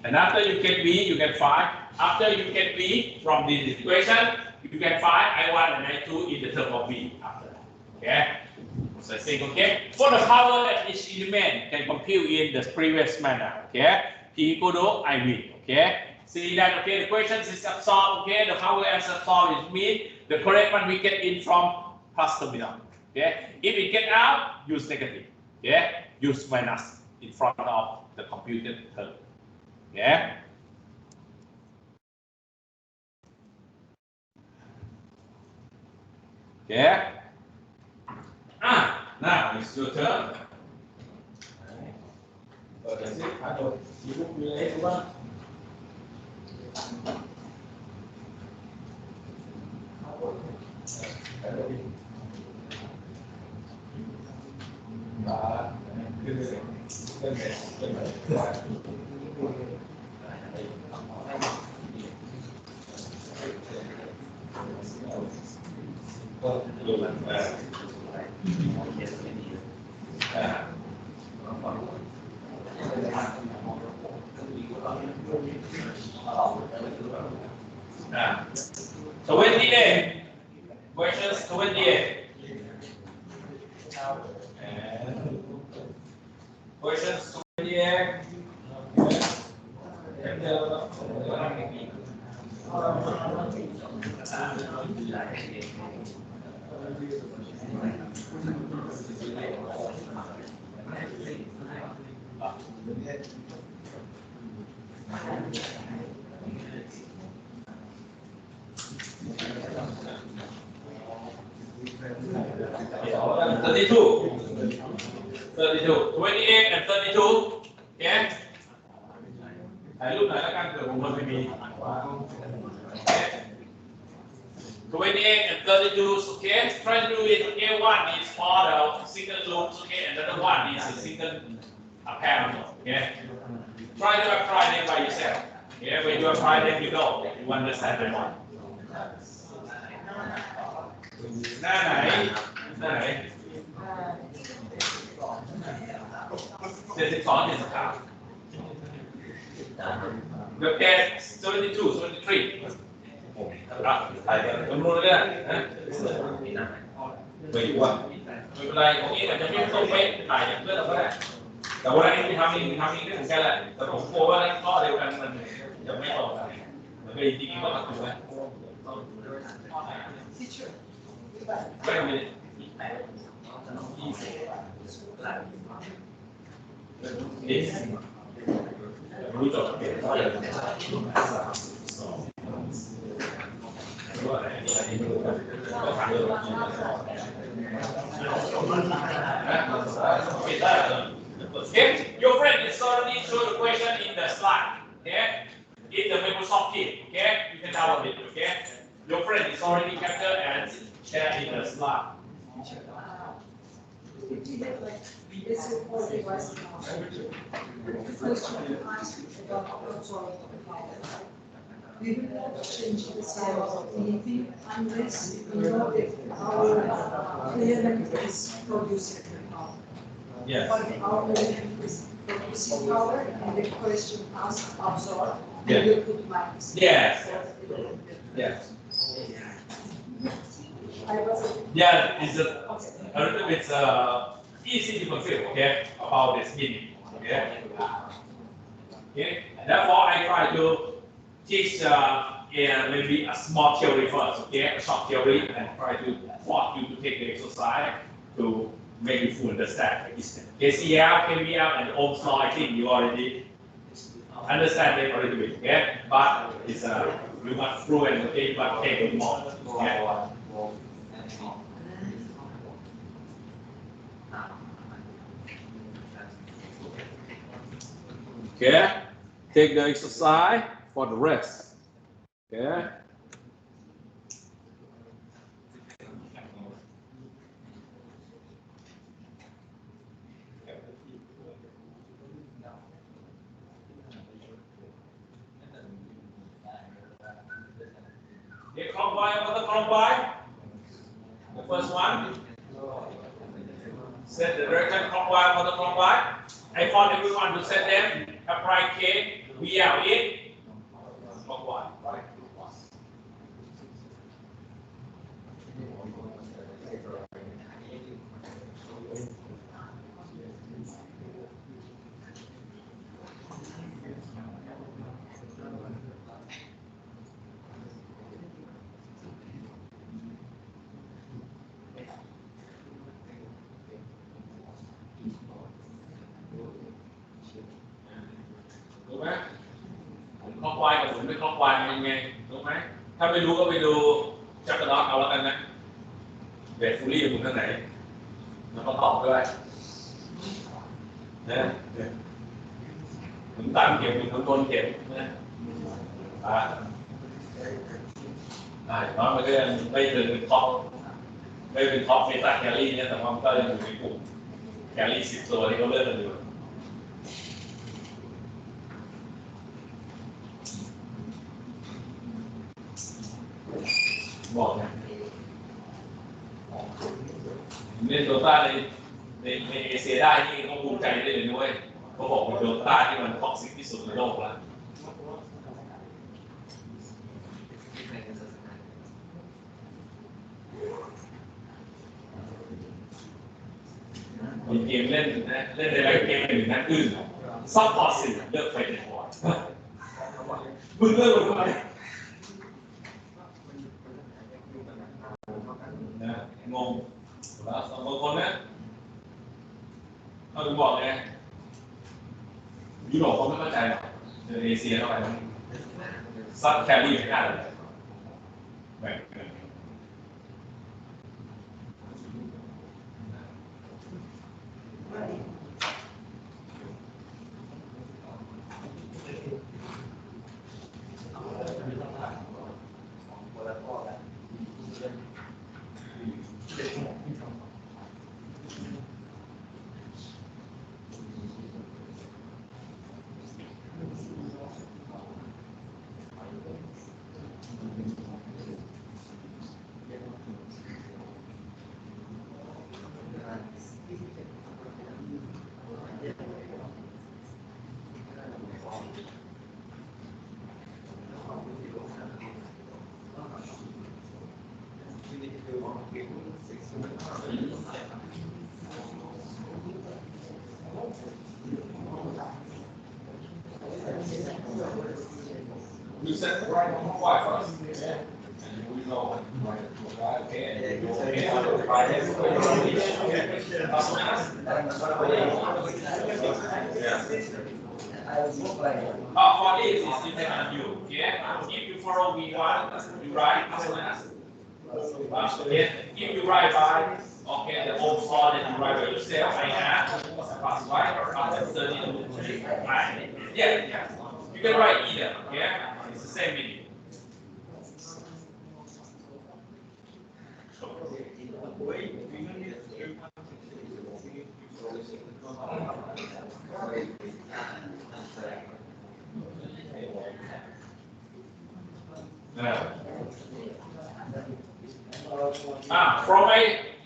and after you get V, you can find. After you get V from this equation, you can find I1 and I2 in the term of V after that. Okay, so I think okay. For the power at each element can compute in the previous manner. Okay, P equal to IV. Okay, see that okay. The question is absorbed. Okay, the power as absorbed is mean the correct one we get in from plus terminal. Okay, if it get out, use negative. Okay, use minus in front of the computed term. Okay. Okay. Now it's your turn. So 28. Questions 28. And questions 28. Yeah. 32. 28 and 32. Yeah. I look like I can't go maybe. 28 and 32, okay? Try to do it. Okay, one is for the single loops, okay? Another one is a single parallel, okay? Try to apply them by yourself. Okay, when you apply them, you know, you understand them one. Này. 72, 73. Okay, 72, 73. Tụi mua đấy à? Vậy quá. Vậy là có nghĩa là trong cái không mấy tài nhận rất là có đấy.แต่ว่าที่ทำนี่ได้เหมือนกันแหละแต่ผมกลัวว่าข้อเดียวกันมันจะไม่ตรงกันมันเป็นจริงๆก็มาถูกไหมไม่มีรู้จบOkay, your friend is already showed the question in the slide. Okay, in the Microsoft Teams. Okay, you can download it. Okay, your friend is already captured and shared in the slide. We will not change the size of the EV unless we know that our element is producing power. Yes. But our element is producing power, and the question asked absorb. Yeah. We will put minus. Yes. Yes. Yeah, it's a little bit easy to confuse. Okay, about this meaning. Okay. Okay, therefore I try to teach maybe a small theory first, okay, a short theory, and try to force you to take the exercise to make you fully understand KCL, KVL, and Ohm's law. I think you already understand it a little bit, okay? But it's you must fluent, okay? But take it more, okay? Okay, take the exercise for the rest. Okay. Okay, clockwise, what the clockwise? The first one. Set the direction clockwise, what the clockwise? I want everyone to set them. Apply K, VL in clockwise, right? Đúngไหมคล็อกไวกับผมไม่คล็อกไวมันยังไงรู้ไหมถ้าไม่รู้ก็ไปดูจักรน็อตเอาแล้วกันนะเบสฟูลี่อยู่ข้างไหนมันประกอบด้วยนะหมุนตั้งเข็มหมุนต้นเข็มนะน้อยมันก็ยังไม่ถึงท็อปไม่เป็นท็อปเมตาแคลรี่เนี่ยแต่ว่ามันก็ยังอยู่ในกลุ่มแคลรี่10 ตัวที่เขาเลือกกันอยู่บอกนะเล่นโดต้าในเอเชียได้นี่เขาภูมิใจได้เลยด้วยเขาบอกว่าโดต้าที่มันท็อกซิกที่สุดในโลกแล้วมีเกมเล่นนะเล่นในไรเกมหนึ่งนั้นอื่นซับพอร์ตสื่อเลิกไปในพอร์ตมึงเลิกทำไมนะงงแล้วบางคนนะเขาถึงบอกไงยุโรปเขาไม่เข้าใจหรอกเอเชียเข้าไปซัดแคลรี่ไม่ได้เลยแบ่งYou set the right on fly first. Yeah. And we go right okay. And you okay on the right hand. For this is depend on you. Yeah. If you follow V1, you write as soon as. If you write by okay the Ohm's law that you write by yourself, I have plus y or after 30 yeah. You can write either. Yeah. It's the same meaning.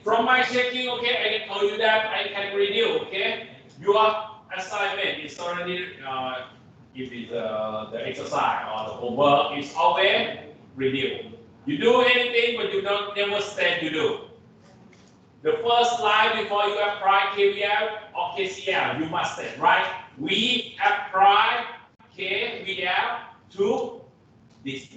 From my checking, okay, I can tell you that I can review, okay. Your assignment is already if it's the exercise or the homework is always review. You do anything, but you don't never stand to do. The first line before you apply KVL or KCL, you must say, right? We apply KVL to this.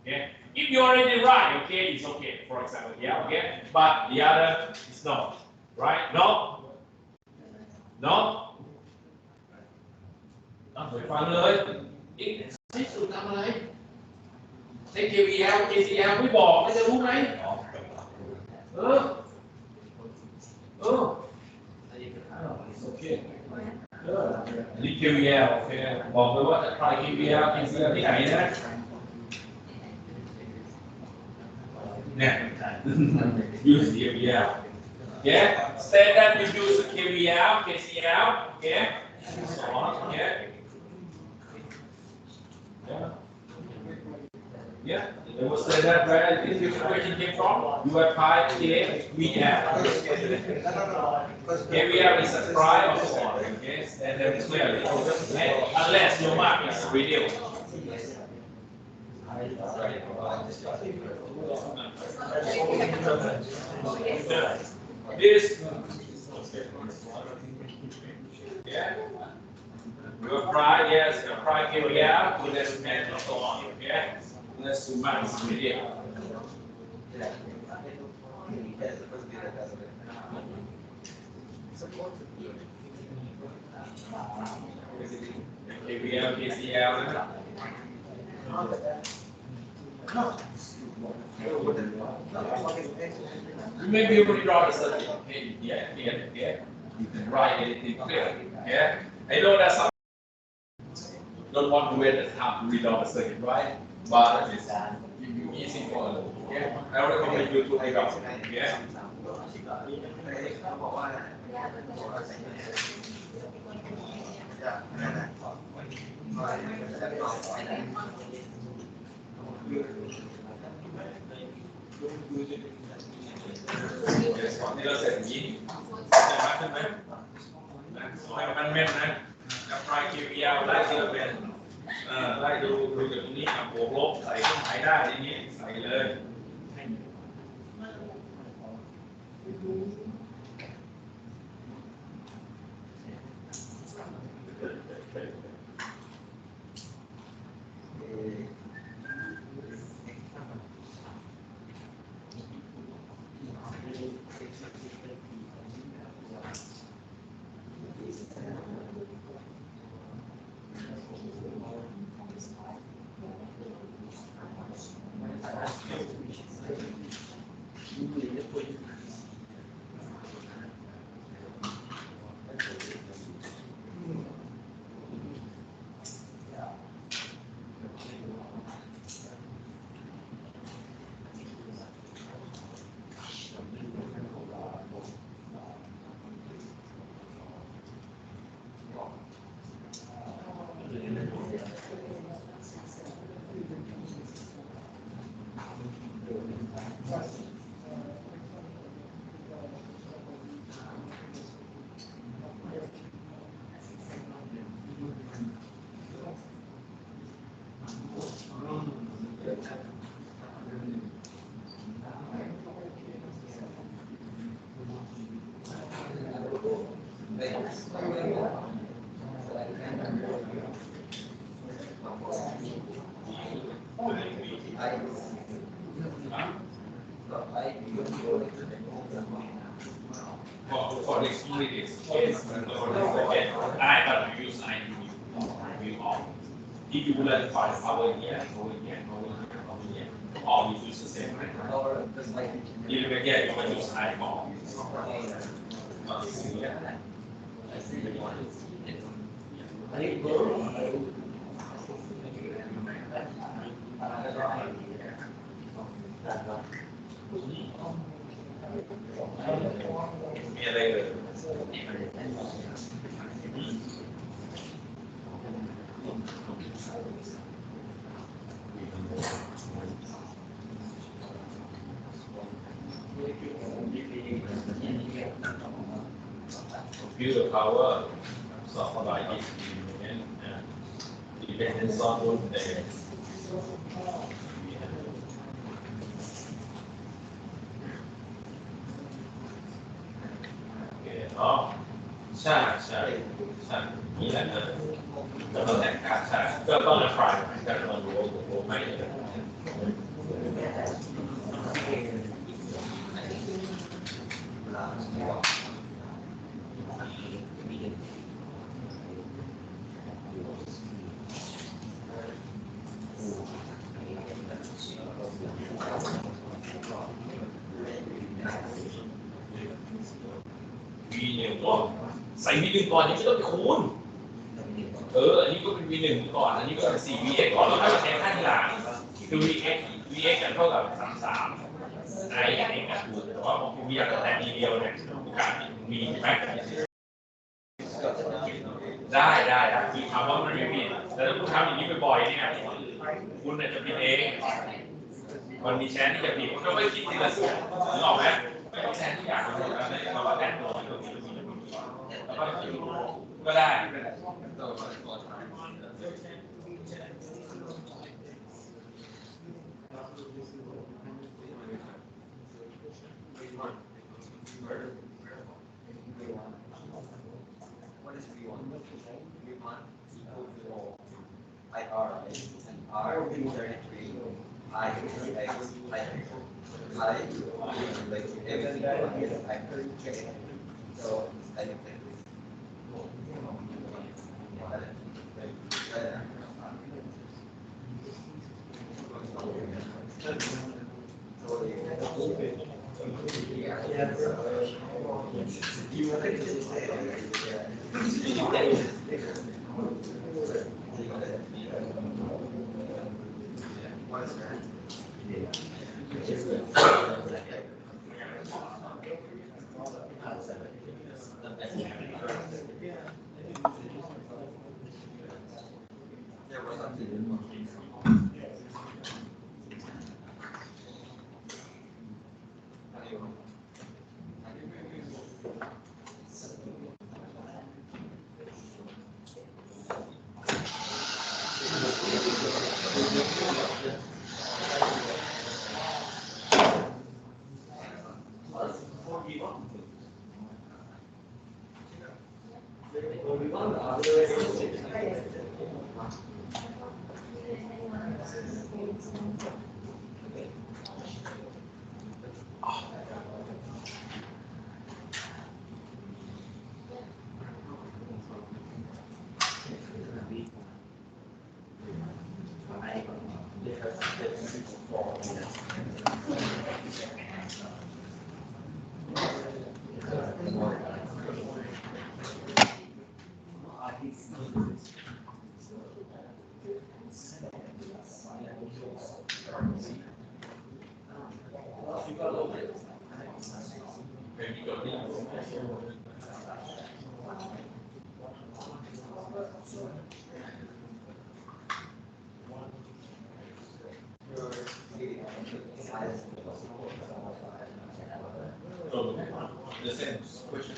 Okay. If you already write, okay, it's okay. For example, yeah, okay. But the other is no, right? No. No. ไปฟังเลยใช้สูตรทำอะไรใช้ KVL KCL ไม่บอกไม่จะรู้ไหมโอเคนี่ KVL โอเคบอกเลยว่าจะใคร KVL KCL ที่ไหนนะเนี่ย use KVL yeah say that you use KVL KCL okay so on okay yeah it was say that where this equation came from you apply KVL KVL is a prime of so on okay and then clearly unless your mark is reduced this yeah you apply yes apply KVL to this and so on okay let's do max video KVL KCL you may be able to draw the circuit. Okay, yeah. You can write anything clear. Yeah. I know that some don't want to wait the time to read all the circuit, right? But it's easy for them. Okay. I recommend you to read out. Yeah. Thì nó sẽ gì? Sẽ mát hơn đấy. Hay là ban men này. Apply KVL ไล่ทีละเป็นไล่ดูจากตรงนี้บวกลบใส่เครื่องหมายได้ทีนี้ใส่เลย For this case, I got to use I to off. If you would like to find power here, all you use the same right? You can get you can use I off. Computer power solved by this dependence on voltage. Okay, ใช่นี่แหละก็ต้องแต่งการใช่ก็ต้องอัพพลายก็ต้องรู้ว่าไม่V1ก็ใส่ V1 ก่อนยังไม่ต้องไปคูณอันนี้ก็เป็น V1 ก่อนอันนี้ก็เป็น 4VX ก่อนแล้วค่อยมาแทนค่าทีหลังคือ VX เท่ากับ33 I กับ X ถูกแต่ว่าของ V อยากแต่ทีเดียวเนี่ยโอกาสมีใช่ไหมได้คือถามว่ามันไม่ผิดแต่ถ้าคุณทำอย่างนี้บ่อยๆเนี่ยคุณเนี่ยจะผิดเองมันมีแชนที่จะผิดก็ไม่คิดทีละส่วนนึกออกไหมไม่ต้องแทนทุกอย่างเลยเราก็แทนตัวแล้วก็ได้The same question.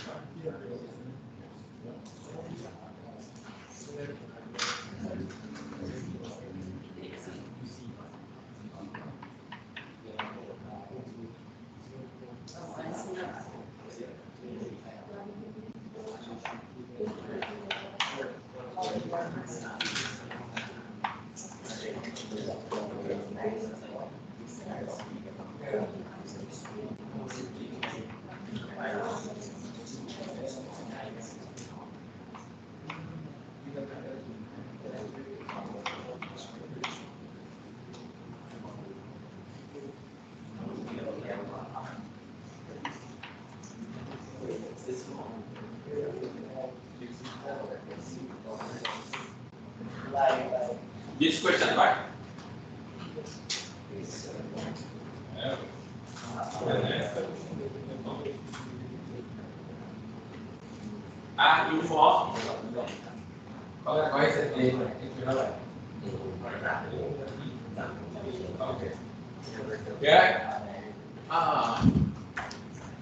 This question, right? You for? Okay. Yeah.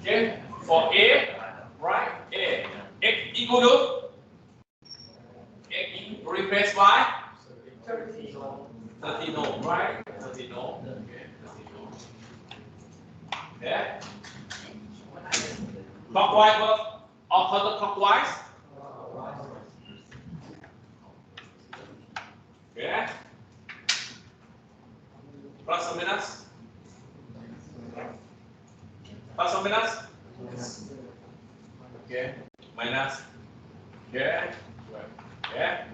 Okay. For A, right? A. X equal to X replace Y. 30 ohm, right? 30 ohm. Okay. 30 ohm. Yeah. Clockwise or counterclockwise? Okay. Plus or minus? Plus or minus? Okay. Minus? Okay. Okay.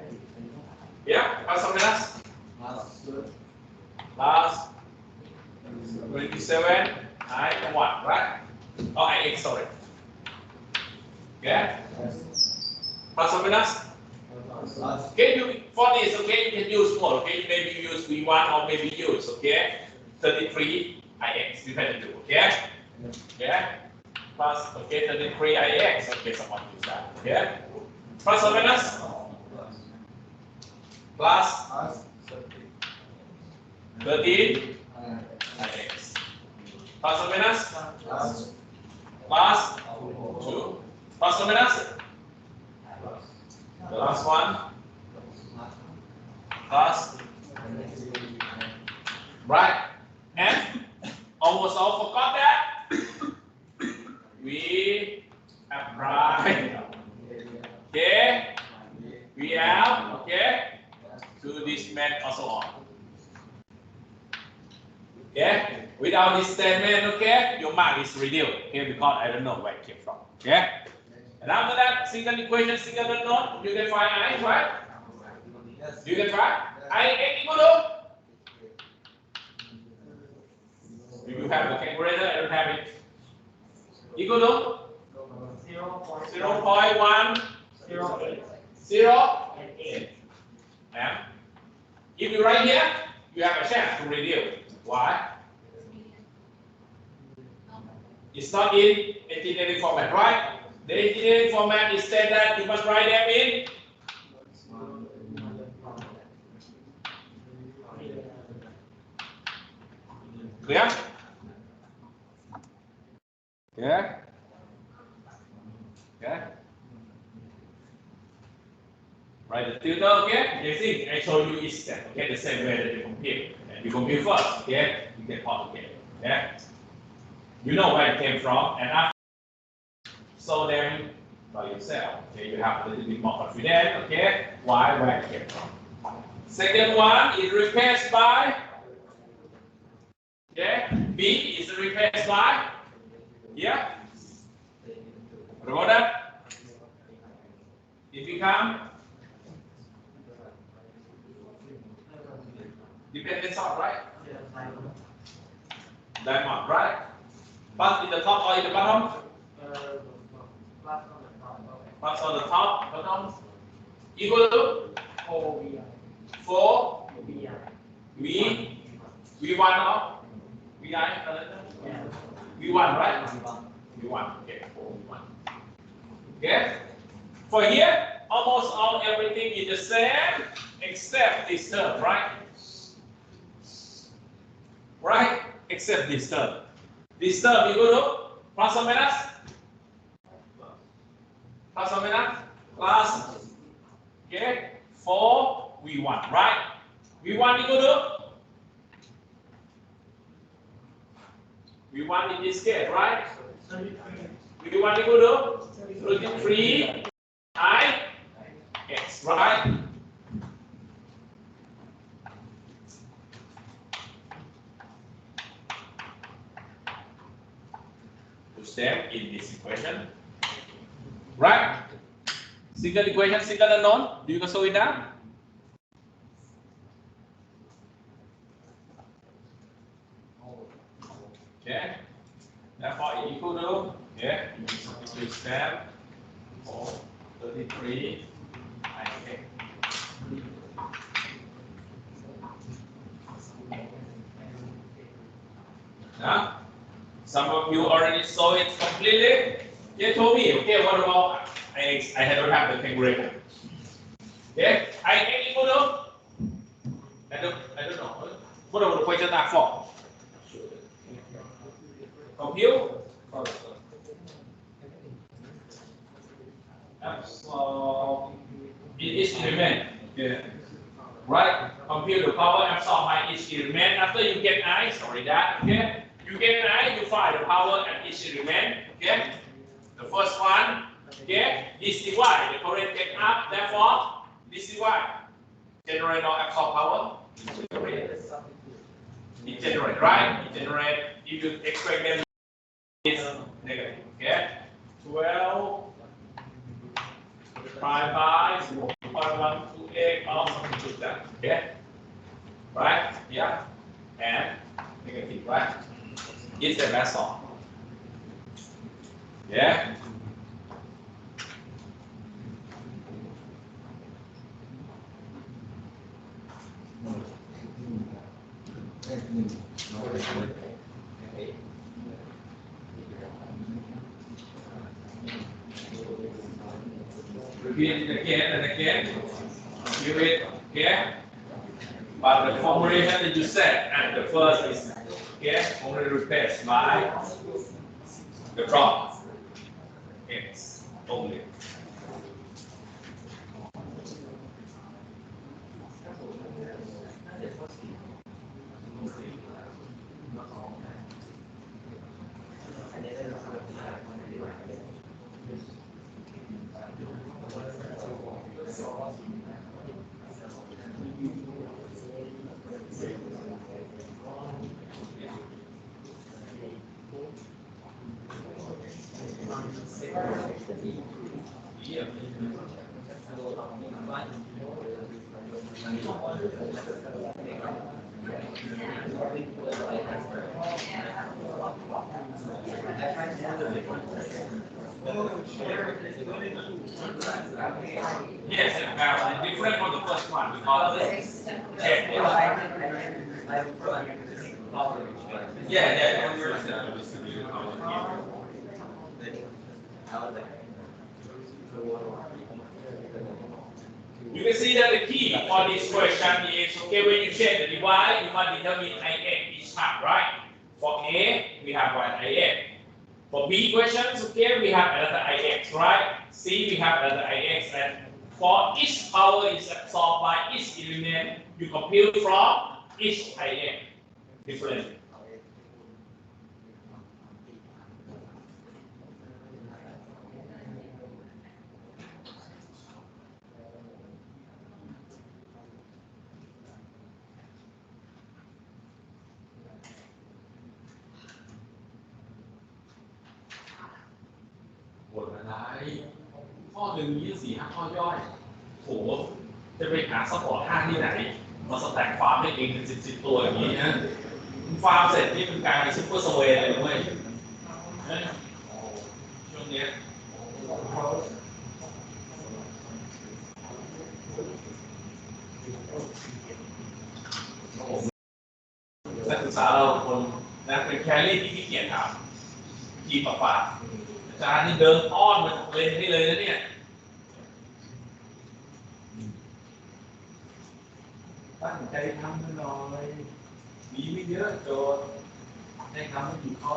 Yeah, plus or minus? Plus 27, I1, right? Oh, IX, sorry. Okay. Plus or minus? Okay, for this, okay, you can use more, okay? Maybe you use V1 or maybe use, okay? 33 IX, depending on, okay? Okay. Plus, okay, 33 IX, okay, someone use that, okay? Plus or minus? Plus 13 IX. Plus or minus? Plus 2. Plus or minus? The last one? Plus. Right? And almost all forgot that. We apply. Okay? We have, okay? To this method also on. Okay? Without this statement, okay, your mark is reduced. Okay, because I don't know where it came from. Okay? And after that, single equation, single unknown, you can find I, right? You can try. I equal to. You have the calculator, I don't have it. Equal to 0.108. And if you write here, you have a chance to reduce. Why? It's not in engineering format, right? The engineering format is said that you must write them in clear? Yeah. Okay. Write the tutor, okay? You see, I show you each step, okay? The same way that you compute. And you compute first, okay? You get part, okay? Yeah. You know where it came from, and after so then by yourself, okay? You have a little bit more confidence, okay? Why, where it came from. Second one is replaced by, okay? B is replaced by, yeah? Remember that? It becomes dependent on, right? Diamond, right? Plus in the top or in the bottom? Plus on the top, bottom. Equal to 4 V V1 or VI? V1, right? V1, okay, 4 V1. Okay? For here, almost all everything is the same except this term, right? Right? Except this term. This term equal to plus or minus? Plus or minus? Plus, okay, 4 V1, right? V1 equal to? V1 in this case, right? V1 equal to 33 IX, right? Put them in this equation, right? Single equation, single unknown. Do you show it down? Okay. Therefore, it equal to, okay, you step 33 IX. Now, some of you already saw it completely. You told me, okay, what about IX? I don't have the calculator. Okay, IX equal to, I don't know. What about the question that for? Compute. So it is element. Okay. Right? Compute the power absorbed by each element. After you get I, sorry that, okay? You get I, you find the power at each element, okay? The first one, okay? This is Y, the current take up, therefore, this is Y. generate or absorb power? It generate, right? It generate. If you expect them, it's negative. Okay. 12 pi by 0.128 of something like that. Okay. Right? Yeah. And negative, right? It's the mass of. Yeah. Repeat it again and again. Do it, okay? But the formulation that you said at the first is, okay, only replaced by the drop. X only. Yes, apparently different from the first one because you can see that the key for this question is, okay, when you check the divide, you must determine IN each time, right? For A, we have one IN. For B questions, okay, we have another IX, right? C, we have another IX, and for each power is absorbed by each element, you compute from each IN differently. Một cáiข้อหนึ่งมี4-5 ข้อย่อยโหจะไปหาซัพพอร์ต5ที่ไหนมาสแต็กฟาร์มได้เองเป็น10ตัวอย่างนี้นะฟาร์มเสร็จนี่เป็นการซุปเปอร์สเวย์เลยเว้ยช่วงนี้นักศึกษาเราคนนะเป็นแคลรี่ที่ขี้เกียจทำทีปะอาจารย์นี่เดินอ้อนมันเลยนี่เลยนะเนี่ยตั้งใจทำมันหน่อยมีไม่เยอะโจทย์ให้ทำให้ถูกข้อ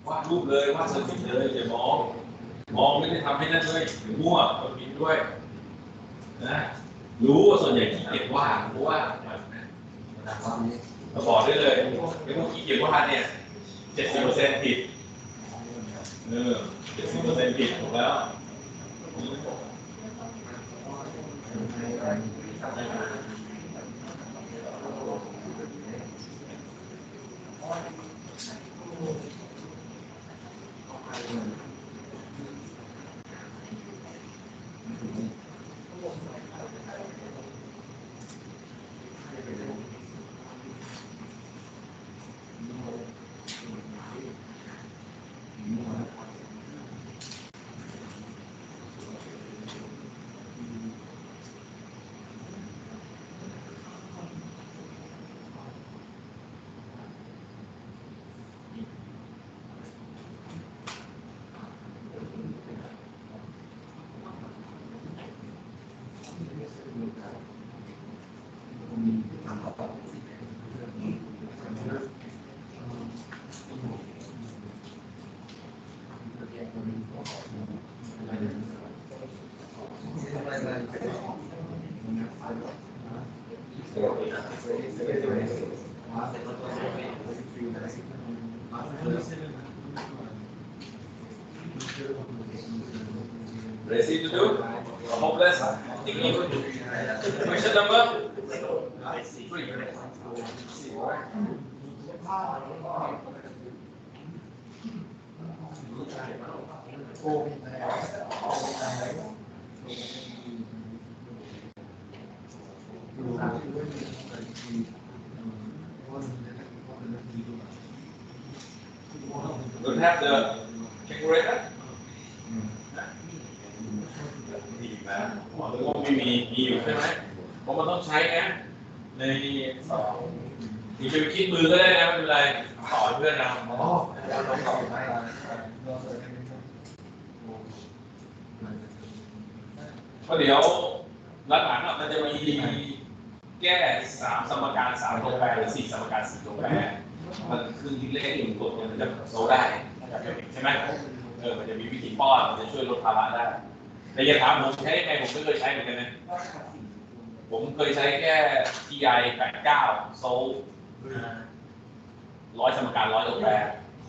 วาดรูปเลยวาดสถิติเลยอย่ามองไม่ได้ทำให้นั่นด้วยมั่วคนผิดด้วยนะรู้ว่าส่วนใหญ่ขี้เกียจวาดเพราะว่าเราบอกได้เลยไอ้พวกขี้เกียจวาดเนี่ย 70% ผิด70% ผิดถูกแล้ว Ready to do? Hopeless. Question number 3. Don't have the calculator? มีนะหรือว่ามีอยู่ใช่ไหมเพราะมันต้องใช้นะในสองมีจะคิดมือก็ได้นะไม่เป็นไรสอนเพื่อนนะเพราะเดี๋ยวหลังๆมันจะมีแก้3สมการ3ตัวแปรหรือ4สมการ4ตัวแปรมันคือเลขที่กดมันจะโซได้ใช่ไหมมันจะมีวิธีป้อนมันจะช่วยลดภาระได้แต่อย่าถามผมใช้ยังไงผมไม่เคยใช้เหมือนกันนะผมเคยใช้แค่ EE2201 โซ100สมการ100ตัวแปร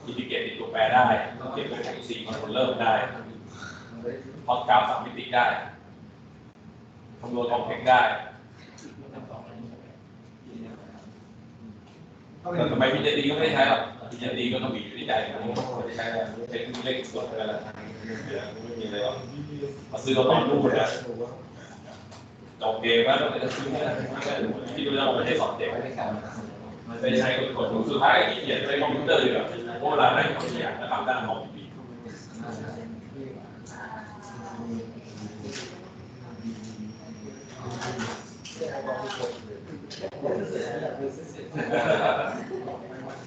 อินทิเกรตตัวแปรได้เก็บตัวแปร4มันเริ่มได้พอดกราฟ3มิติได้คำนวณคอมเพล็กซ์ได้แต่ทำไมพิจารณาก็ไม่ได้ใช้หรอกพิจารณาก็ต้องมีอยู่ในใจไม่ได้ใช้แล้วใช้เลขส่วนกันแล้วไม่มีอะไรหรอกมาซื้อเราตอนรูปนะจบเกมแล้วเราจะซื้อที่ดูแล้วเราไม่ได้สอนเด็กไม่ใช้กดสุดท้ายที่เขียนในคอมพิวเตอร์อยู่อะเพราะเวลาได้ของที่อยากจะทำได้ของดี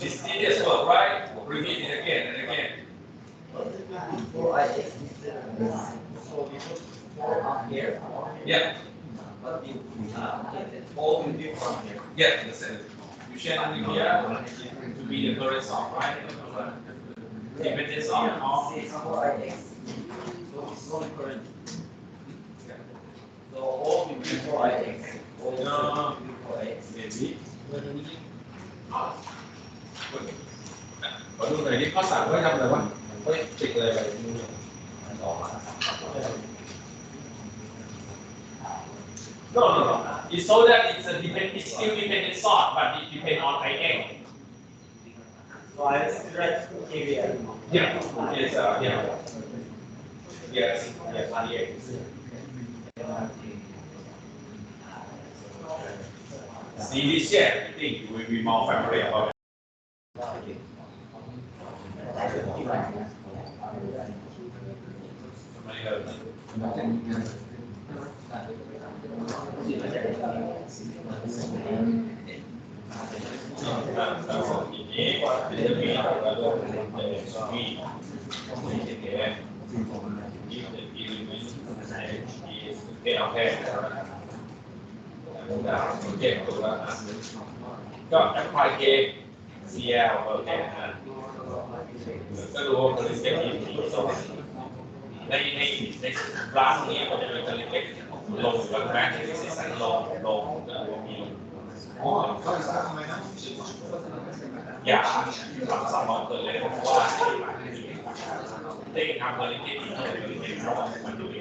It's tedious work, right? Repeat it again and again. Yeah. Yeah, listen. You share the here to be the current soft, right? Dependence on So all before x. No, maybe. ขอดูหน่อยที่ข้อสั่งไว้ทำอะไรวะเฮ้ยติดเลยต่อมา No. It's so that it's still dependent sort, but it depends on IN. So I stretch KVL. Yeah. Yes. See this here, I think you will be more familiar about it.ก็แอปพลายเค CL โอเคก็ดูว่าผลิตเป็นที่ในร้านนี้มันจะเป็นผลิตเป็นลงกับแบงค์ที่สีสันลงมีอยากทำสมองเกิดเลยเพราะว่าได้ทำผลิตที่ดีเป็นเพราะมันดูดี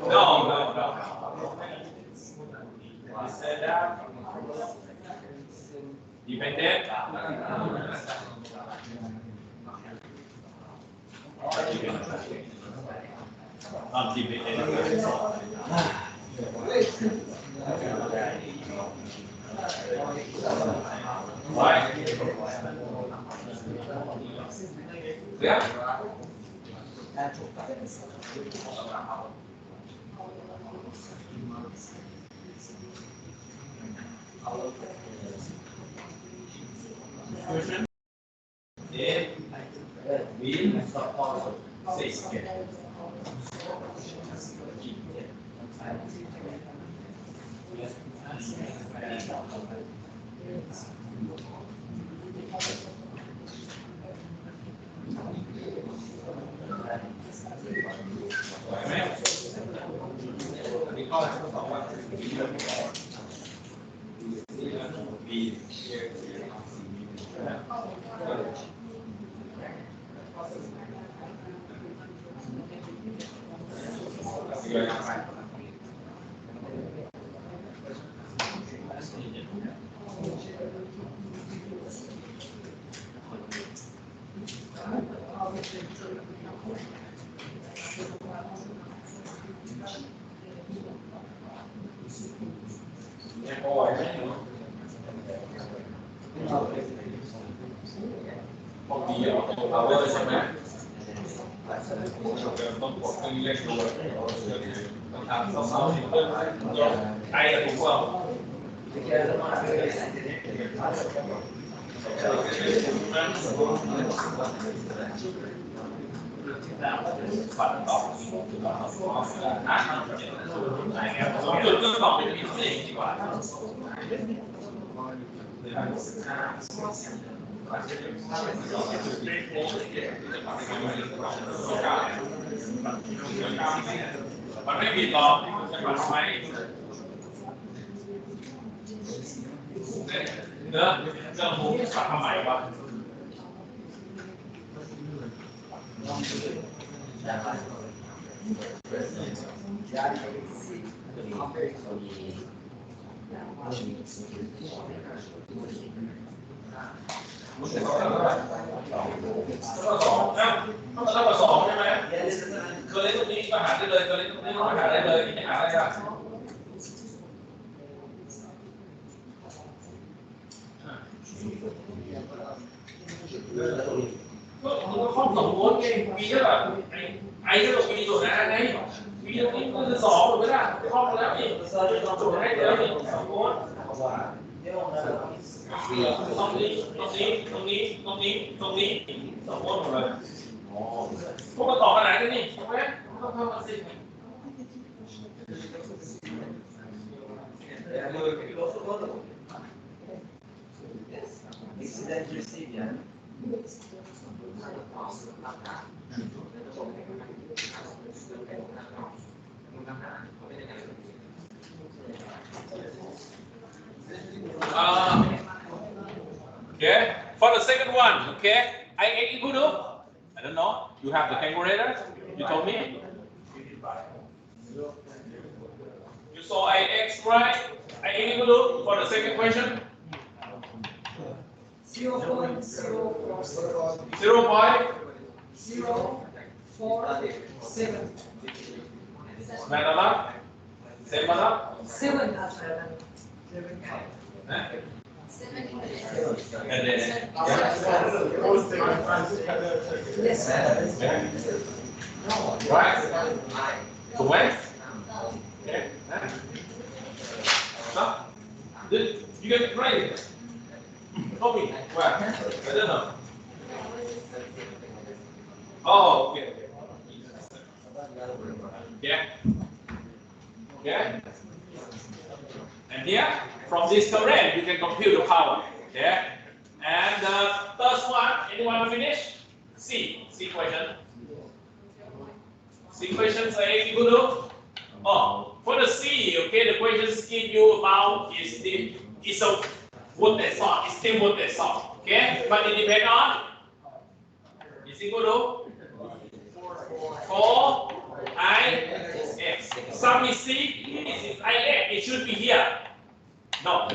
No. Instead of dependent. Non-dependent. Why? Yeah. Question? 6. Không đi ở tổ áo ơi xem này. Không có kinh nghiệm rồi. Làm sau thì ai là cũng không. Bạn đọc chuẩn cơ bản thì nó sẽ chỉ quả. Bạnไม่ผิดหรอกจะมาทำไมเนอะเรื่องมุกปัดทำไมวะต้องมาสองใช่ไหมเคยเล่นตรงนี้มาหาได้เลยเคยเล่นตรงนี้มาหาได้เลยที่จะหาอะไรอ่ะก็ข้อสองโวลต์ไงวีเท่าไหร่ไอเท่ากับวีส่วนนะไงวีตรงนี้ก็คือ2ถูกไหมล่ะข้อแล้วนี่ส่วนให้เดี๋ยวนี่2โวลต์ตรงนี้2โวลต์หมดเลยพวกมาต่อขนาดกันนี่ถูกไหมต้องเข้ามาสิOkay, for the second one, okay, I equal to, I don't know, you have the calculator, you told me. You saw Ix, right? I equal to, for the second question? 0.047. Madam? Same madam? 7. And then, Yes. right? So when? Okay. Huh? Did you get it right? Tell me. Where? I don't know. Oh, okay. Yeah. Okay. And here, from this current, you can compute the power. Okay. And the first one, anyone finish? C question. C question say equal to. Oh, for the C, okay, the questions give you about is a voltage source, it's still voltage source, okay, but it depends on is equal to 4IX. Some is C, this is IX, it should be here. No.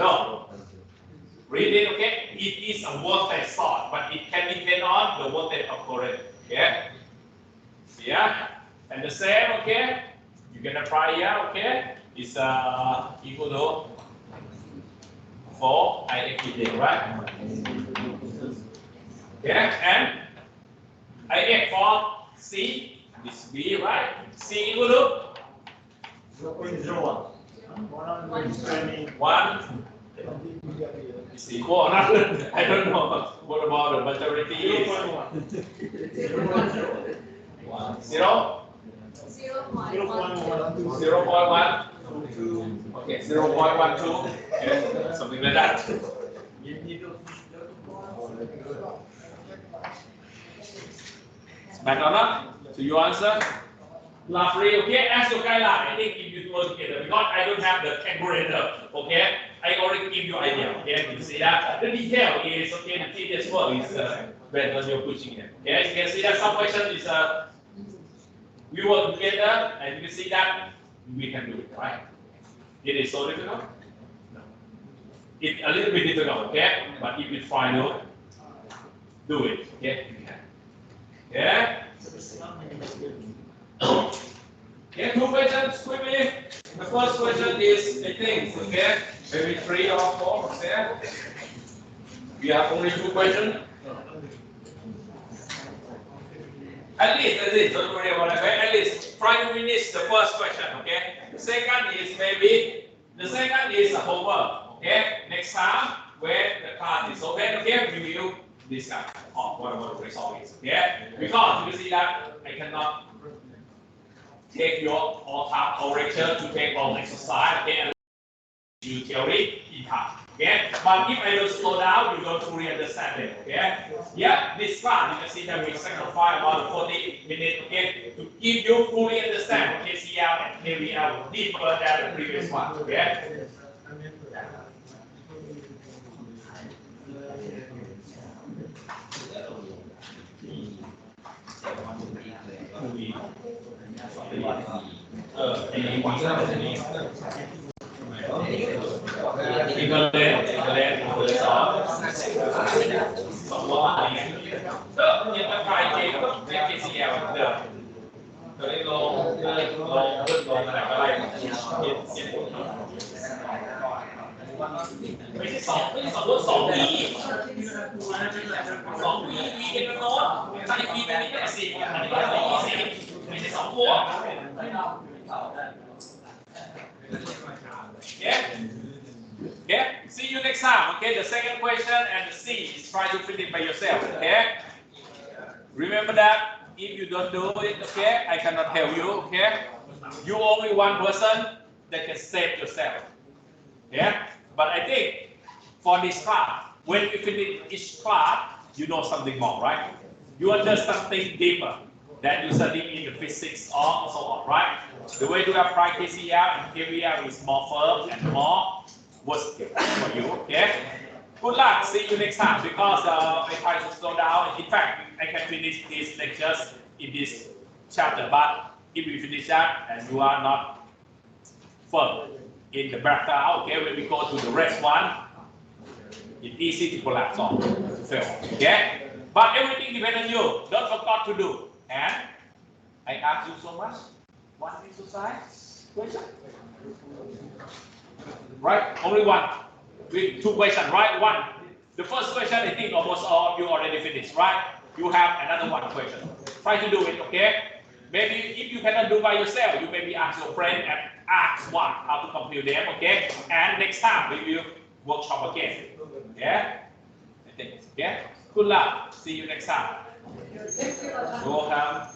Read it, okay? It is a voltage source, but it can depend on the voltage of current, okay? Yeah, and the same, okay? You can apply here, okay? It's equal to 4IX, right? Okay, and IX for C, this B, right? C equal to 0.01. 1 is equal. I don't know what about the majority is. 0. 0.12. 0.1. Okay, 0.12. Okay, something like that. Back or not? So you answer? Lovely. Okay, as your guideline, I think if you do it together, because I don't have the calculator, okay, I already give you idea. Okay, you see that the detail is okay. The tedious work is when you're pushing it. Okay, you can see that some question is we work together, and you can see that we can do it, right? It is so difficult. No. It's a little bit difficult, okay, but if you try to do it, okay, you can. Yeah. Okay, 2 questions quickly. The first question is, I think, okay, maybe 3 or 4, okay. We have only 2 questions. At least, don't worry about it. At least try to finish the first question, okay. The second is a homework, okay. Next time when the class is open, okay, we will discuss on what the result is, okay. Because you see that I cannot take your all time all lecture to take all exercise, okay, and you theory in time, okay. But if I don't slow down, you don't fully understand it, okay. Yeah, this class you can see that we sacrifice about 40 minutes, okay, to give you fully understand KCL and KVL deeper than the previous one, okay.ไม่ใช่สองตัว2 E 2 E เป็นโน้ตถ้า E เป็นนิดเป็น10อันนี้เป็น20ไม่ใช่2ตัว Yeah. Okay. See you next time. Okay. The second question and the C is try to finish by yourself. Okay. Remember that if you don't do it, okay, I cannot help you. Okay. You only one person that can save yourself. Yeah. But I think for this class, when you finish each class, you know something more, right? You understand something deeper that you study in the physics or so on, right? The way to apply KCL and KVL is more firm and more versatile for you, okay? Good luck, see you next time, because I try to slow down. In fact, I can finish these lectures in this chapter, but if we finish that and you are not firm in the background, okay, when we go to the rest one, it's easy to collapse on, to fail, okay? But everything depends on you, don't forget to do. And I ask you so much, one exercise question, right? Only one, with 2 questions, right? One. The first question, I think almost all of you already finished, right? You have another 1 question. Try to do it, okay? Maybe if you cannot do by yourself, you maybe ask your friend and ask one how to compute them, okay? And next time we will workshop again. Yeah? I think, yeah? Good luck. See you next time. You're welcome.